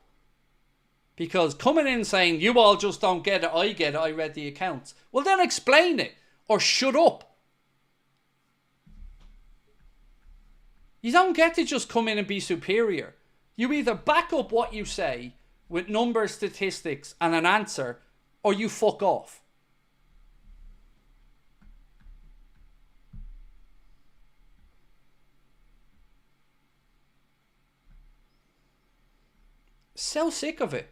Because coming in saying, you all just don't get it, I get it, I read the accounts. Well then explain it or shut up. You don't get to just come in and be superior. You either back up what you say with numbers, statistics and an answer, or you fuck off. So sick of it.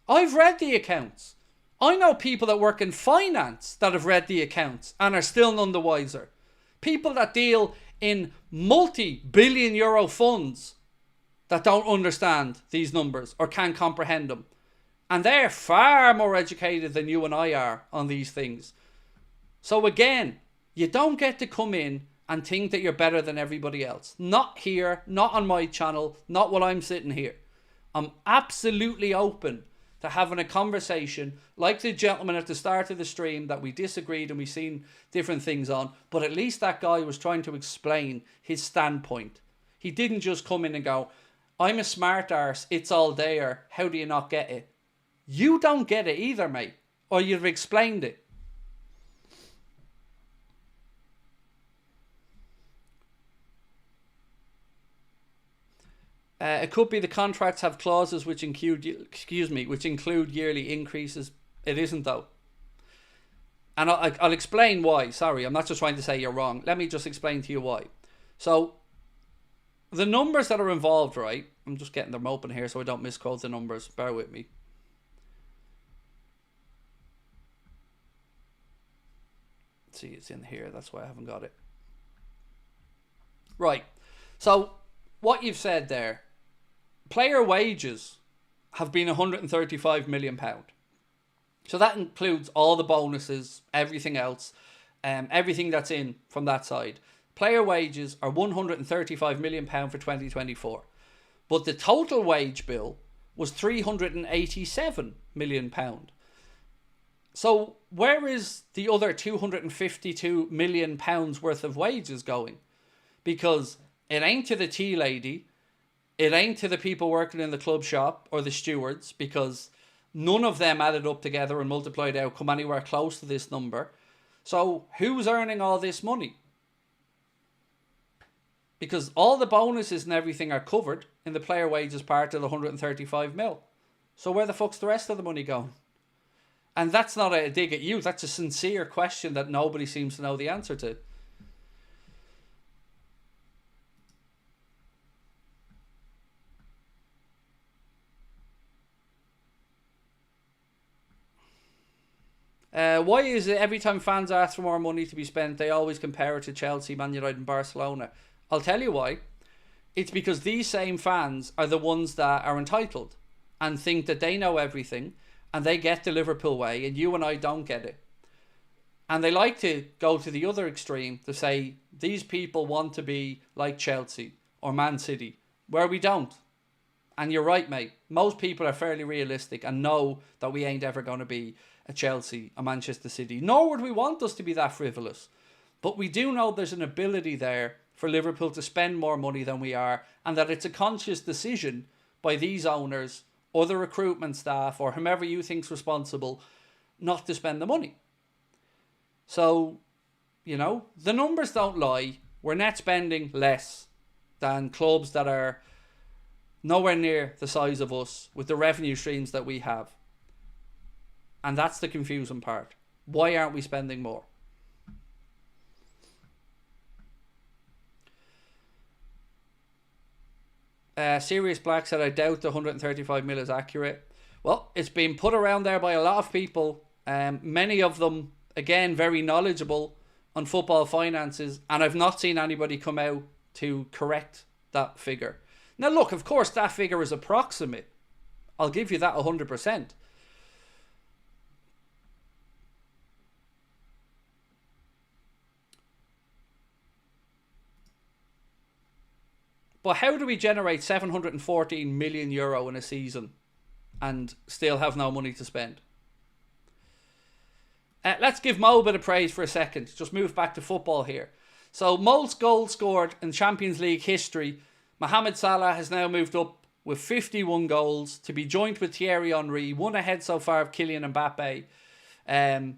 I've read the accounts. I know people that work in finance that have read the accounts and are still none the wiser. People that deal in multi-billion euro funds that don't understand these numbers or can't comprehend them. And they're far more educated than you and I are on these things. So again, you don't get to come in and think that you're better than everybody else. Not here, not on my channel, not while I'm sitting here. I'm absolutely open to having a conversation like the gentleman at the start of the stream that we disagreed and we seen different things on. But at least that guy was trying to explain his standpoint. He didn't just come in and go, I'm a smart arse, it's all there, how do you not get it? You don't get it either, mate. Or you've explained it. It could be the contracts have clauses which include yearly increases. It isn't though. And I'll explain why. Sorry, I'm not just trying to say you're wrong. Let me just explain to you why. So, the numbers that are involved, right? I'm just getting them open here so I don't misquote the numbers. Bear with me. Let's see, it's in here. That's why I haven't got it. Right. So, what you've said there. Player wages have been £135 million. So that includes all the bonuses, everything else, everything that's in from that side. Player wages are £135 million for 2024. But the total wage bill was £387 million. So where is the other £252 million worth of wages going? Because it ain't to the tea lady, it ain't to the people working in the club shop or the stewards, because none of them added up together and multiplied out come anywhere close to this number. So who's earning all this money? Because all the bonuses and everything are covered in the player wages part of the 135 mil. So where the fuck's the rest of the money going? And that's not a dig at you. That's a sincere question that nobody seems to know the answer to. Why is it every time fans ask for more money to be spent, they always compare it to Chelsea, Man United and Barcelona? I'll tell you why. It's because these same fans are the ones that are entitled and think that they know everything and they get the Liverpool way and you and I don't get it. And they like to go to the other extreme to say these people want to be like Chelsea or Man City, where we don't. And you're right, mate. Most people are fairly realistic and know that we ain't ever going to be a Chelsea, a Manchester City. Nor would we want us to be that frivolous. But we do know there's an ability there for Liverpool to spend more money than we are, and that it's a conscious decision by these owners or the recruitment staff or whomever you think's responsible not to spend the money. So, you know, the numbers don't lie. We're net spending less than clubs that are nowhere near the size of us with the revenue streams that we have. And that's the confusing part. Why aren't we spending more? Sirius Black said, I doubt the 135 mil is accurate. Well, it's been put around there by a lot of people. Many of them, again, very knowledgeable on football finances. And I've not seen anybody come out to correct that figure. Now, look, of course, that figure is approximate. I'll give you that 100%. But how do we generate €714 million in a season and still have no money to spend? Let's give Mo a bit of praise for a second. Just move back to football here. So most goals scored in Champions League history, Mohamed Salah has now moved up with 51 goals to be joint with Thierry Henry, one ahead so far of Kylian Mbappe. And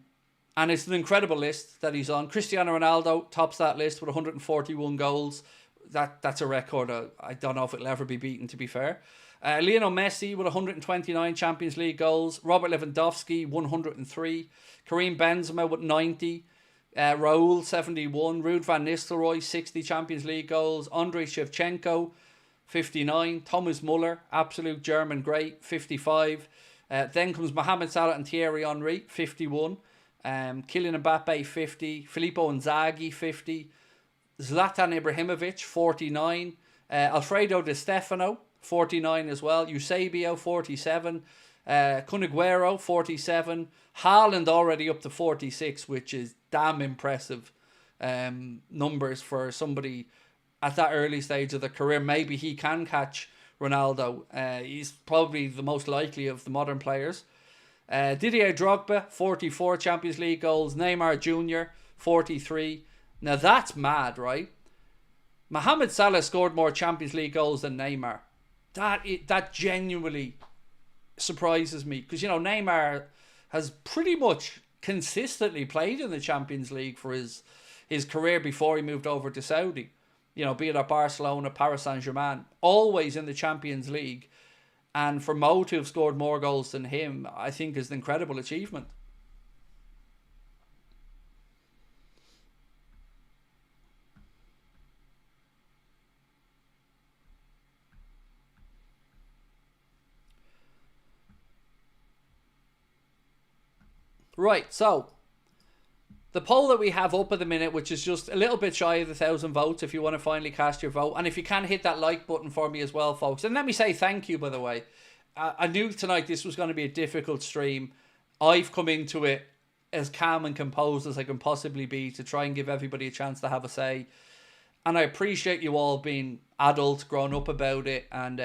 it's an incredible list that he's on. Cristiano Ronaldo tops that list with 141 goals. That's a record. I don't know if it'll ever be beaten, to be fair. Lionel Messi with 129 Champions League goals. Robert Lewandowski, 103. Karim Benzema with 90. Raul, 71. Ruud van Nistelrooy, 60 Champions League goals. Andrei Shevchenko, 59. Thomas Muller, absolute German great, 55. Then comes Mohamed Salah and Thierry Henry, 51. Kylian Mbappe, 50. Filippo Inzaghi, 50. Zlatan Ibrahimovic, 49. Alfredo Di Stefano, 49 as well. Eusebio, 47. Kun Aguero, 47. Haaland already up to 46, which is damn impressive numbers for somebody at that early stage of their career. Maybe he can catch Ronaldo. He's probably the most likely of the modern players. Didier Drogba, 44 Champions League goals. Neymar Jr., 43. Now that's mad, right? Mohamed Salah scored more Champions League goals than Neymar. That genuinely surprises me, because, you know, Neymar has pretty much consistently played in the Champions League for his career before he moved over to Saudi. You know, be it at Barcelona, Paris Saint-Germain, always in the Champions League. And for Mo to have scored more goals than him, I think is an incredible achievement. Right, so the poll that we have up at the minute, which is just a little bit shy of 1,000 votes, if you want to finally cast your vote. And if you can, hit that like button for me as well, folks. And let me say thank you, by the way. I knew tonight this was going to be a difficult stream. I've come into it as calm and composed as I can possibly be to try and give everybody a chance to have a say. And I appreciate you all being adult, grown up about it, and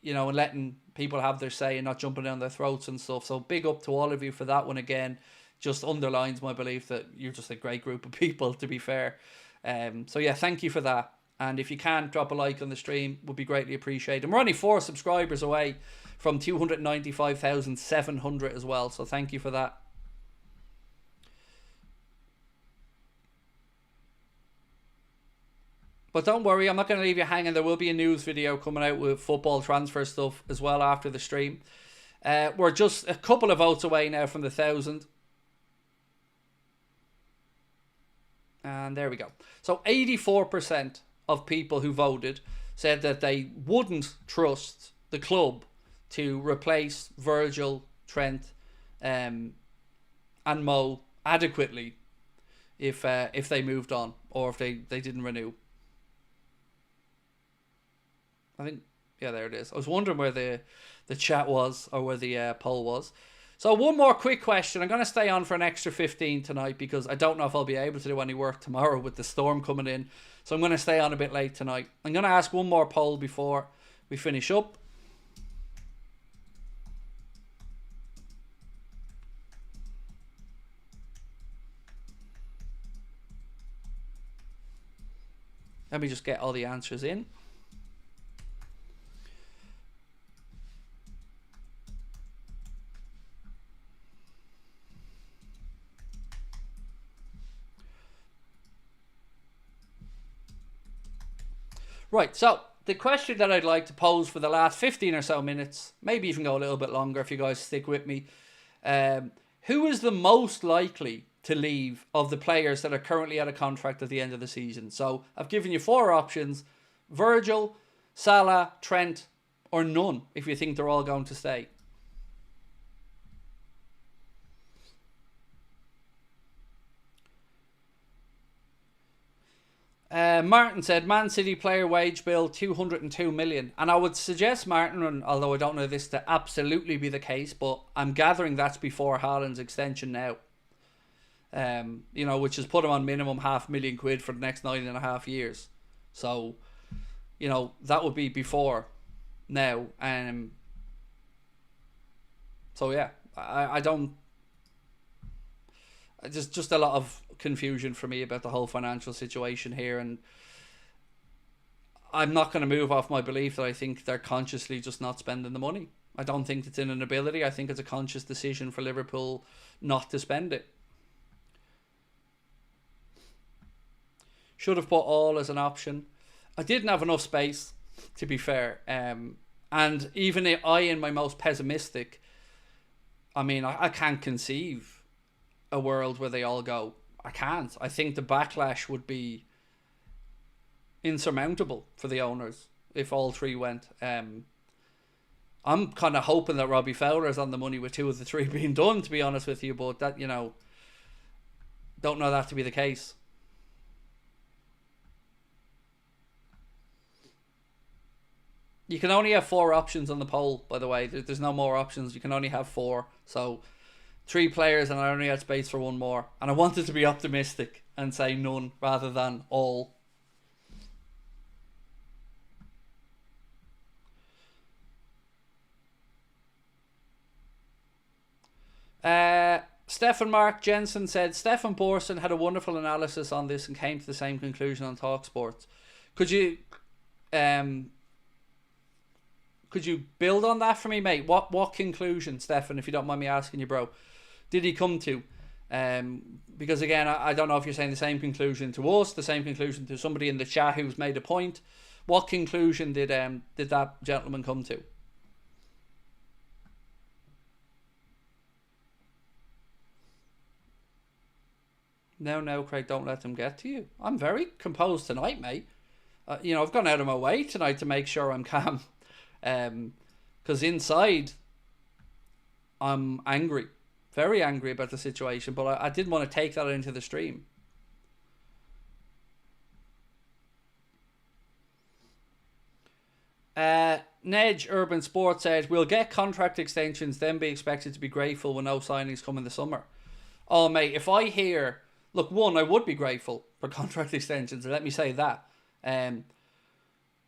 you know, and letting people have their say and not jumping down their throats and stuff. So big up to all of you for that one again. Just underlines my belief that you're just a great group of people, to be fair. So yeah, thank you for that. And if you can, drop a like on the stream, would be greatly appreciated. And we're only 4 subscribers away from 295,700 as well. So thank you for that. But don't worry, I'm not going to leave you hanging. There will be a news video coming out with football transfer stuff as well after the stream. We're just a couple of votes away now from the 1,000. And there we go. So 84% of people who voted said that they wouldn't trust the club to replace Virgil, Trent, and Mo adequately if they moved on or if they didn't renew. I think, yeah, there it is. I was wondering where the chat was or where the poll was. So one more quick question. I'm going to stay on for an extra 15 tonight because I don't know if I'll be able to do any work tomorrow with the storm coming in. So I'm going to stay on a bit late tonight. I'm going to ask one more poll before we finish up. Let me just get all the answers in. Right, so the question that I'd like to pose for the last 15 or so minutes, maybe even go a little bit longer if you guys stick with me. Who is the most likely to leave of the players that are currently out of contract at the end of the season? So I've given you 4 options: Virgil, Salah, Trent, or none, if you think they're all going to stay. Martin said, Man City player wage bill 202 million. And I would suggest, Martin, although I don't know this to absolutely be the case, but I'm gathering that's before Haaland's extension now. Which has put him on minimum £500,000 for the next 9.5 years. So, that would be before now. So yeah, I don't. Just a lot of confusion for me about the whole financial situation here, and I'm not going to move off my belief that I think they're consciously just not spending the money. I don't think it's an inability. I think it's a conscious decision for Liverpool not to spend it. Should have put all as an option. I didn't have enough space, to be fair. And even in my most pessimistic, I can't conceive a world where they all go. I can't. I think the backlash would be insurmountable for the owners if all 3 went. I'm kind of hoping that Robbie Fowler's on the money with 2 of the 3 being done, to be honest with you, but that, don't know that to be the case. You can only have 4 options on the poll, by the way. There's no more options. You can only have 4. So 3 players, and I only had space for 1 more. And I wanted to be optimistic and say none rather than all. Stefan Mark Jensen said, Stefan Borson had a wonderful analysis on this and came to the same conclusion on TalkSports. Could you build on that for me, mate? What conclusion, Stefan, if you don't mind me asking you, bro, did he come to? Because again, I don't know if you're saying the same conclusion to us, the same conclusion to somebody in the chat who's made a point. What conclusion did that gentleman come to? No, Craig, don't let them get to you. I'm very composed tonight, mate. I've gone out of my way tonight to make sure I'm calm. Because inside, I'm angry. Very angry about the situation. But I didn't want to take that into the stream. Nedge Urban Sports said, we'll get contract extensions, then be expected to be grateful when no signings come in the summer. Oh, mate, if I hear... Look, one, I would be grateful for contract extensions, let me say that.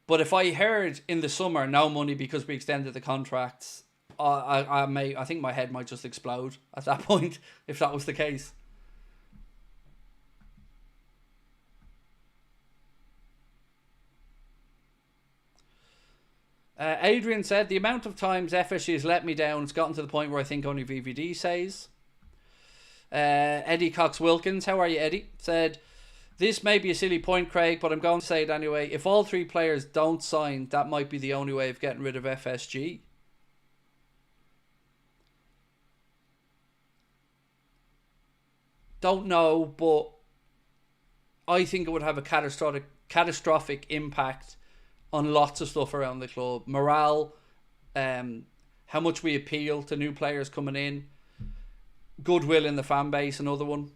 But if I heard in the summer no money because we extended the contracts, I think my head might just explode at that point, if that was the case. Adrian said, the amount of times FSG has let me down, it's gotten to the point where I think only VVD says. Eddie Cox Wilkins, how are you, Eddie? Said, this may be a silly point, Craig, but I'm going to say it anyway. If all 3 players don't sign, that might be the only way of getting rid of FSG. Don't know, but I think it would have a catastrophic impact on lots of stuff around the club. Morale, how much we appeal to new players coming in, goodwill in the fan base, another one.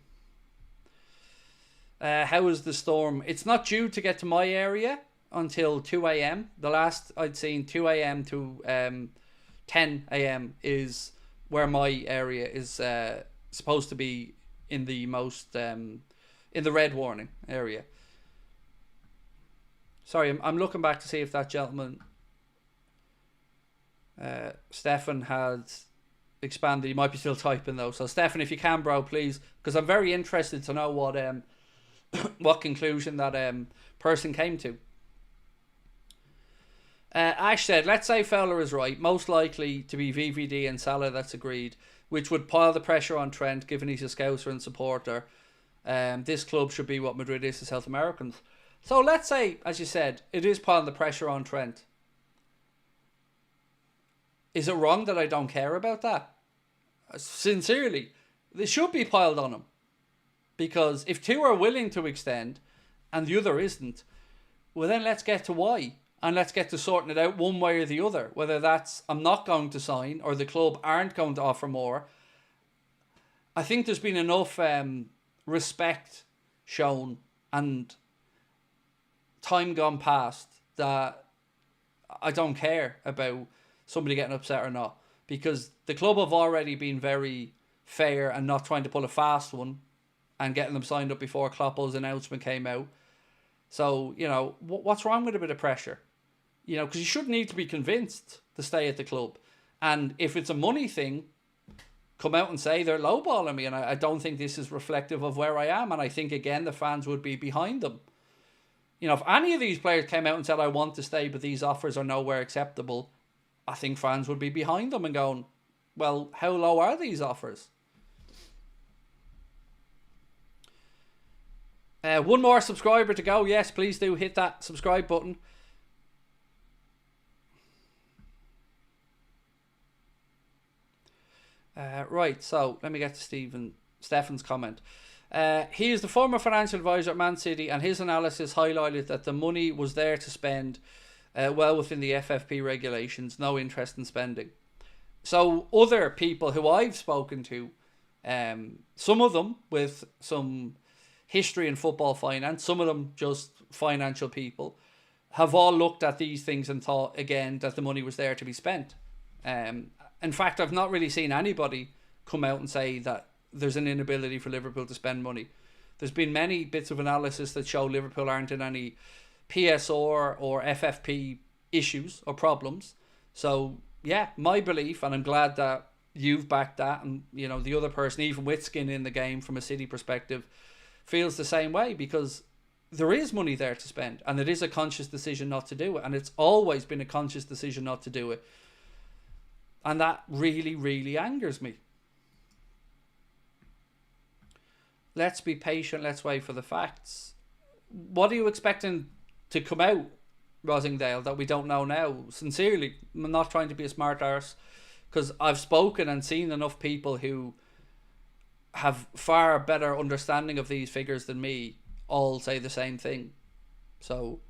How is the storm? It's not due to get to my area until 2 a.m. The last I'd seen 2 a.m. to 10 a.m. is where my area is supposed to be in the most in the red warning area. Sorry, I'm looking back to see if that gentleman Stefan had expanded. He might be still typing though. So Stefan, if you can, bro, please, because I'm very interested to know what what conclusion that person came to. Ash said, let's say Fowler is right. Most likely to be VVD and Salah, that's agreed, which would pile the pressure on Trent, given he's a Scouser and supporter. This club should be what Madrid is to South Americans. So let's say, as you said, it is piling the pressure on Trent. Is it wrong that I don't care about that? Sincerely, they should be piled on him. Because if two are willing to extend and the other isn't, well then let's get to why. And let's get to sorting it out one way or the other. Whether that's I'm not going to sign or the club aren't going to offer more. I think there's been enough respect shown and time gone past that I don't care about somebody getting upset or not. Because the club have already been very fair and not trying to pull a fast one and getting them signed up before Kloppo's announcement came out. So, you know, what's wrong with a bit of pressure? You know, because you shouldn't need to be convinced to stay at the club. And if it's a money thing, come out and say they're lowballing me. And I don't think this is reflective of where I am. And I think, again, the fans would be behind them. You know, if any of these players came out and said, I want to stay, but these offers are nowhere acceptable, I think fans would be behind them and going, well, how low are these offers? One more subscriber to go. Yes, please do hit that subscribe button. Right, so let me get to Stefan's comment. He is the former financial advisor at Man City, and his analysis highlighted that the money was there to spend well within the FFP regulations, no interest in spending. So other people who I've spoken to, some of them with some history in football finance, some of them just financial people, have all looked at these things and thought, again, that the money was there to be spent. In fact, I've not really seen anybody come out and say that there's an inability for Liverpool to spend money. There's been many bits of analysis that show Liverpool aren't in any PSR or FFP issues or problems. So, yeah, my belief, and I'm glad that you've backed that, and, you know, the other person, even with skin in the game from a City perspective, feels the same way, because there is money there to spend, and it is a conscious decision not to do it, and it's always been a conscious decision not to do it. And that really, really angers me. Let's be patient. Let's wait for the facts. What are you expecting to come out, Rosingdale, that we don't know now? Sincerely, I'm not trying to be a smart arse, because I've spoken and seen enough people who have far better understanding of these figures than me all say the same thing. So,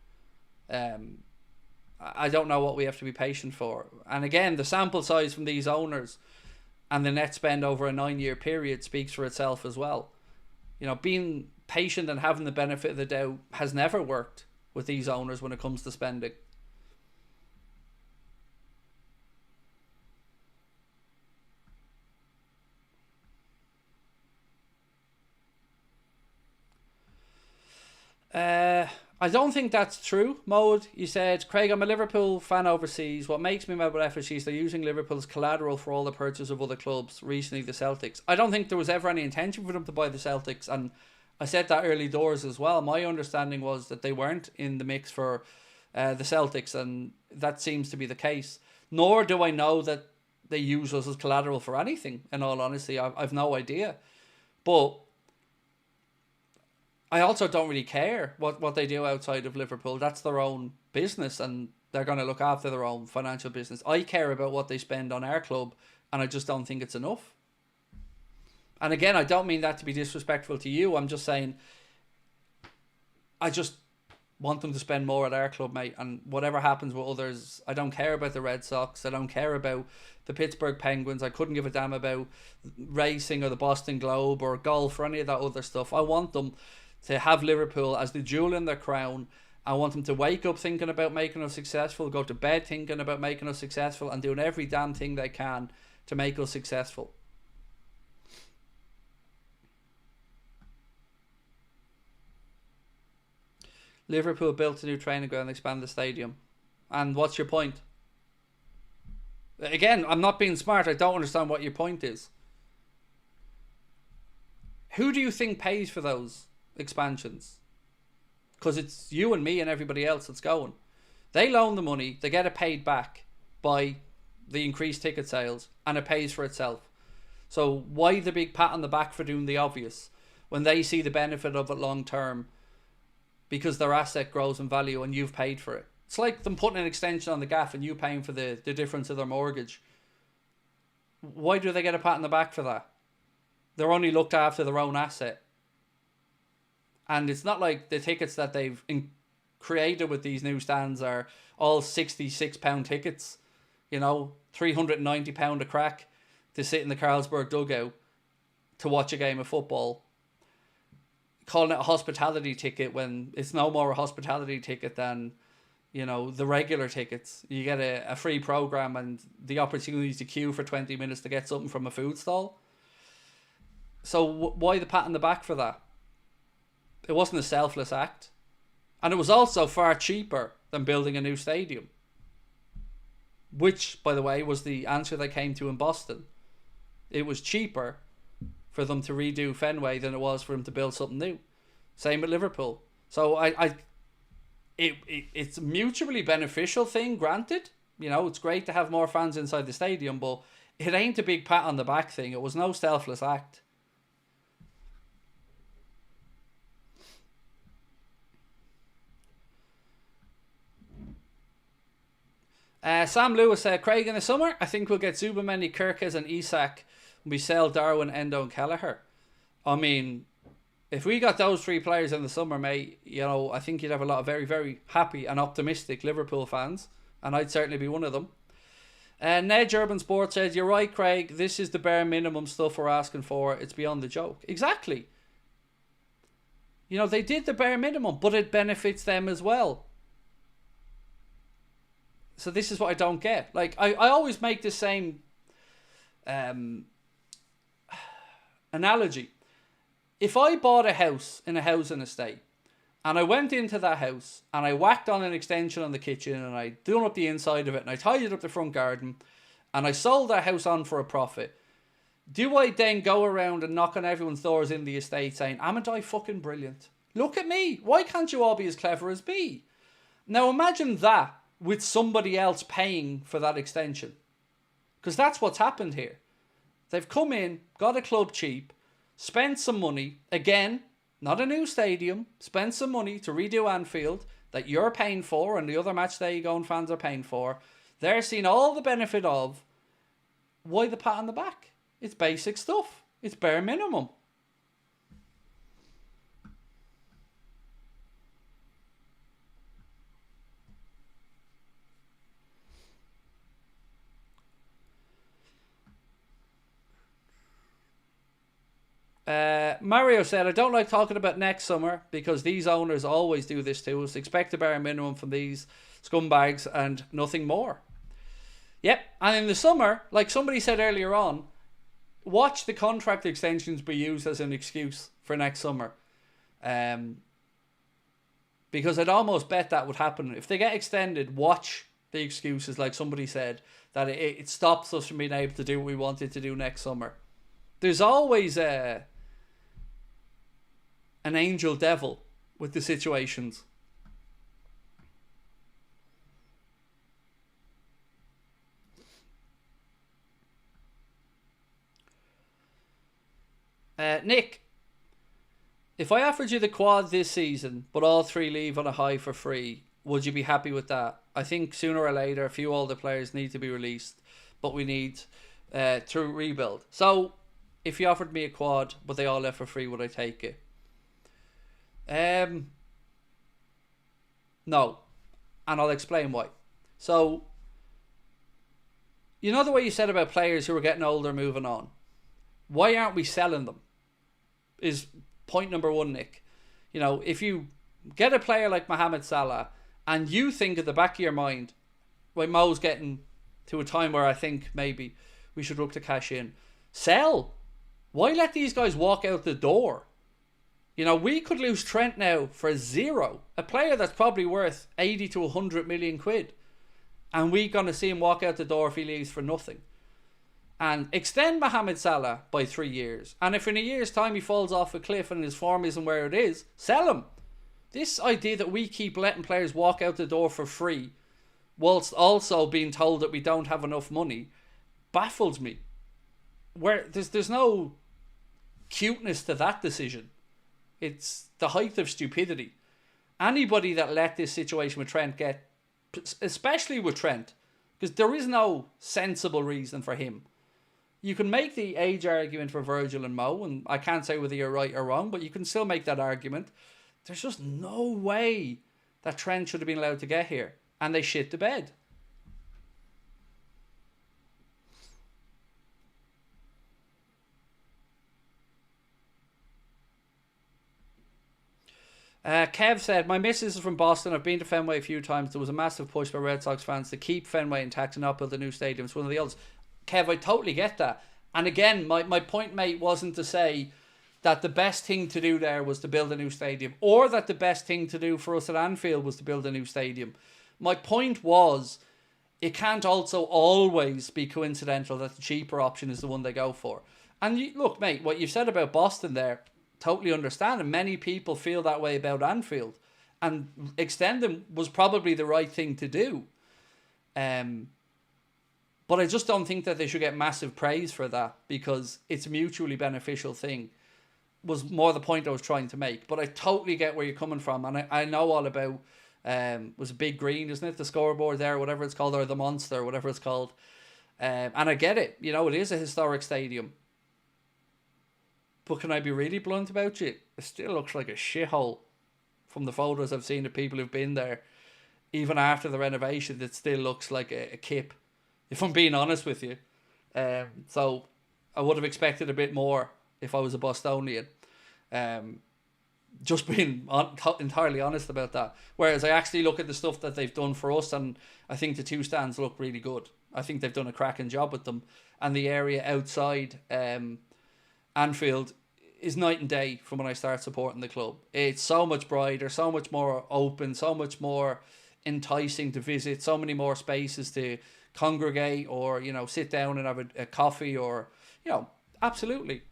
I don't know what we have to be patient for. And again, the sample size from these owners and the net spend over a 9-year period speaks for itself as well. You know, being patient and having the benefit of the doubt has never worked with these owners when it comes to spending. I don't think that's true, Mode. You said, Craig, I'm a Liverpool fan overseas. What makes me mad about FFC is they're using Liverpool as collateral for all the purchase of other clubs, recently the Celtics. I don't think there was ever any intention for them to buy the Celtics, and I said that early doors as well. My understanding was that they weren't in the mix for the Celtics, and that seems to be the case. Nor do I know that they use us as collateral for anything, in all honesty. I've no idea. But I also don't really care what they do outside of Liverpool. That's their own business, and they're going to look after their own financial business. I care about what they spend on our club, and I just don't think it's enough. And again, I don't mean that to be disrespectful to you. I'm just saying I just want them to spend more at our club, mate. And whatever happens with others, I don't care about the Red Sox. I don't care about the Pittsburgh Penguins. I couldn't give a damn about racing or the Boston Globe or golf or any of that other stuff. I want them to have Liverpool as the jewel in their crown. I want them to wake up thinking about making us successful, go to bed thinking about making us successful, and doing every damn thing they can to make us successful. Liverpool built a new training ground and expanded the stadium. And what's your point? Again, I'm not being smart. I don't understand what your point is. Who do you think pays for those expansions? Because it's you and me and everybody else that's going. They loan the money, they get it paid back by the increased ticket sales, and it pays for itself. So why the big pat on the back for doing the obvious when they see the benefit of it long term, because their asset grows in value and you've paid for it? It's like them putting an extension on the gaff and you paying for the difference of their mortgage. Why do they get a pat on the back for that? They're only looked after their own asset. And it's not like the tickets that they've created with these new stands are all £66 tickets. You know, £390 a crack to sit in the Carlsberg dugout to watch a game of football. Calling it a hospitality ticket when it's no more a hospitality ticket than, you know, the regular tickets. You get a free program and the opportunity to queue for 20 minutes to get something from a food stall. So why the pat on the back for that? It wasn't a selfless act. And it was also far cheaper than building a new stadium. Which, by the way, was the answer they came to in Boston. It was cheaper for them to redo Fenway than it was for them to build something new. Same with Liverpool. So it's a mutually beneficial thing, granted. You know, it's great to have more fans inside the stadium, but it ain't a big pat on the back thing. It was no selfless act. Sam Lewis said, Craig, in the summer, I think we'll get Zubameni, Kirkes and Isak. We sell Darwin, Endo and Kelleher. I mean, if we got those three players in the summer, mate, you know, I think you'd have a lot of very, very happy and optimistic Liverpool fans. And I'd certainly be one of them. Ned Urban Sports says, you're right, Craig. This is the bare minimum stuff we're asking for. It's beyond the joke. Exactly. You know, they did the bare minimum, but it benefits them as well. So this is what I don't get. Like, I always make the same analogy. If I bought a house in a housing estate and I went into that house and I whacked on an extension on the kitchen and I done up the inside of it and I tidied up the front garden and I sold that house on for a profit, do I then go around and knock on everyone's doors in the estate saying, "Amn't I fucking brilliant? Look at me. Why can't you all be as clever as me?" Now imagine that with somebody else paying for that extension. Because that's what's happened here. They've come in, got a club cheap, spent some money, again, not a new stadium, spent some money to redo Anfield that you're paying for and the other match day going fans are paying for. They're seeing all the benefit of. Why the pat on the back? It's basic stuff. It's bare minimum. Mario said, I don't like talking about next summer because these owners always do this to us. Expect a bare minimum from these scumbags and nothing more. Yep, and in the summer, like somebody said earlier on, watch the contract extensions be used as an excuse for next summer. Because I'd almost bet that would happen. If they get extended, watch the excuses, like somebody said, that it stops us from being able to do what we wanted to do next summer. There's always an angel devil with the situations. Nick, if I offered you the quad this season, but all three leave on a high for free, would you be happy with that? I think sooner or later, a few older players need to be released, but we need to rebuild. So, if you offered me a quad, but they all left for free, would I take it? No. And I'll explain why. So, you know the way you said about players who are getting older moving on? Why aren't we selling them? Is point number one, Nick. You know, if you get a player like Mohamed Salah and you think at the back of your mind, well, Mo's getting to a time where I think maybe we should look to cash in. Sell. Why let these guys walk out the door? You know, we could lose Trent now for zero. A player that's probably worth 80 to 100 million quid. And we're going to see him walk out the door if he leaves for nothing. And extend Mohamed Salah by 3 years. And if in a year's time he falls off a cliff and his form isn't where it is, sell him. This idea that we keep letting players walk out the door for free whilst also being told that we don't have enough money baffles me. Where there's no cuteness to that decision. It's the height of stupidity. Anybody that let this situation with Trent get, especially with Trent, because there is no sensible reason for him. You can make the age argument for Virgil and Mo, and I can't say whether you're right or wrong, but you can still make that argument. There's just no way that Trent should have been allowed to get here. And they shit the bed. Kev said, my missus is from Boston. I've been to Fenway a few times. There was a massive push by Red Sox fans to keep Fenway intact and not build a new stadium. It's one of the others. Kev, I totally get that. And again, my point, mate, wasn't to say that the best thing to do there was to build a new stadium, or that the best thing to do for us at Anfield was to build a new stadium. My point was, it can't also always be coincidental that the cheaper option is the one they go for. And look, mate, what you've said about Boston there, totally understand, and many people feel that way about Anfield, and extending was probably the right thing to do. But I just don't think that they should get massive praise for that, because it's a mutually beneficial thing, was more the point I was trying to make. But I totally get where you're coming from, and I know all about, was a Big Green, isn't it? The scoreboard there, whatever it's called, or the Monster, whatever it's called. And I get it, you know, it is a historic stadium. But can I be really blunt about you? It still looks like a shithole from the photos I've seen of people who've been there. Even after the renovation, it still looks like a kip, if I'm being honest with you. So I would have expected a bit more if I was a Bostonian. Just being entirely honest about that. Whereas I actually look at the stuff that they've done for us, and I think the two stands look really good. I think they've done a cracking job with them. And the area outside Anfield is night and day from when I start supporting the club. It's so much brighter, so much more open, so much more enticing to visit, so many more spaces to congregate or, you know, sit down and have a coffee or, you know, absolutely.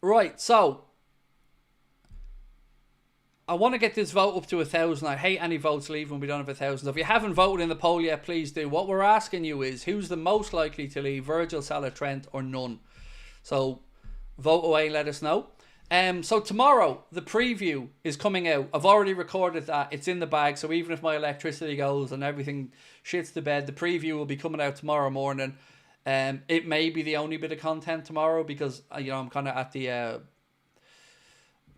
Right, so I want to get this vote up to 1,000. I hate any votes leaving when we don't have 1,000. If you haven't voted in the poll yet, please do. What we're asking you is, who's the most likely to leave? Virgil, Salah, Trent, or none? So vote away and let us know. So tomorrow, the preview is coming out. I've already recorded that. It's in the bag. So even if my electricity goes and everything shits the bed, the preview will be coming out tomorrow morning. It may be the only bit of content tomorrow because, you know, I'm kind of at the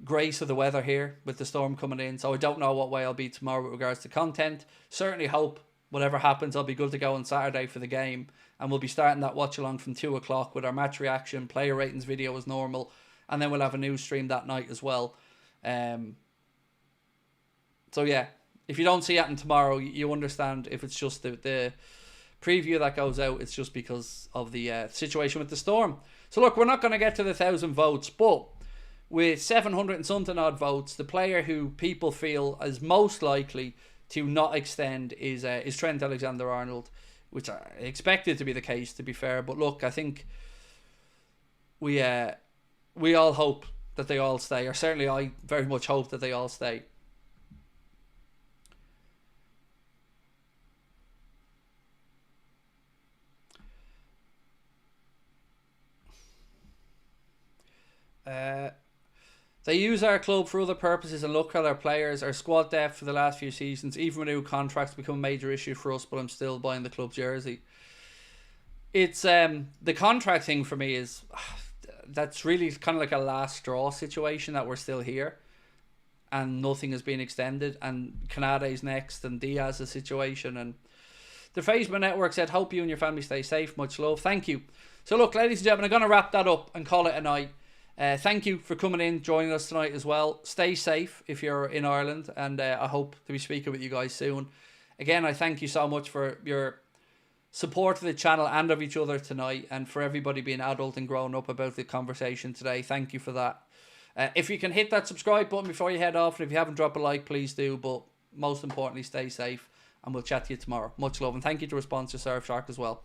grace of the weather here with the storm coming in. So I don't know what way I'll be tomorrow with regards to content. Certainly hope whatever happens, I'll be good to go on Saturday for the game. And we'll be starting that watch along from 2 o'clock with our match reaction, player ratings video as normal. And then we'll have a news stream that night as well. So yeah, if you don't see it tomorrow, you understand if it's just the preview that goes out, it's just because of the situation with the storm. So look, we're not going to get to the 1,000 votes, but with 700 and something odd votes, the player who people feel is most likely to not extend is Trent Alexander-Arnold, which I expected to be the case, to be fair. But look, I think we all hope that they all stay, or certainly I very much hope that they all stay. They use our club for other purposes and look at our players. Our squad depth for the last few seasons, even with new contracts, become a major issue for us, but I'm still buying the club jersey. It's the contract thing for me is that's really kind of like a last straw situation, that we're still here and nothing has been extended, and Canade's next and Diaz's situation. And the Facebook network said, hope you and your family stay safe, much love. Thank you. So look, ladies and gentlemen, I'm going to wrap that up and call it a night. Thank you for coming in, joining us tonight as well. Stay safe if you're in Ireland, and I hope to be speaking with you guys soon. Again, I thank you so much for your support of the channel and of each other tonight, and for everybody being adult and grown up about the conversation today. Thank you for that. If you can hit that subscribe button before you head off, and if you haven't dropped a like, please do. But most importantly, stay safe, and we'll chat to you tomorrow. Much love, and thank you to our sponsor, Surfshark, as well.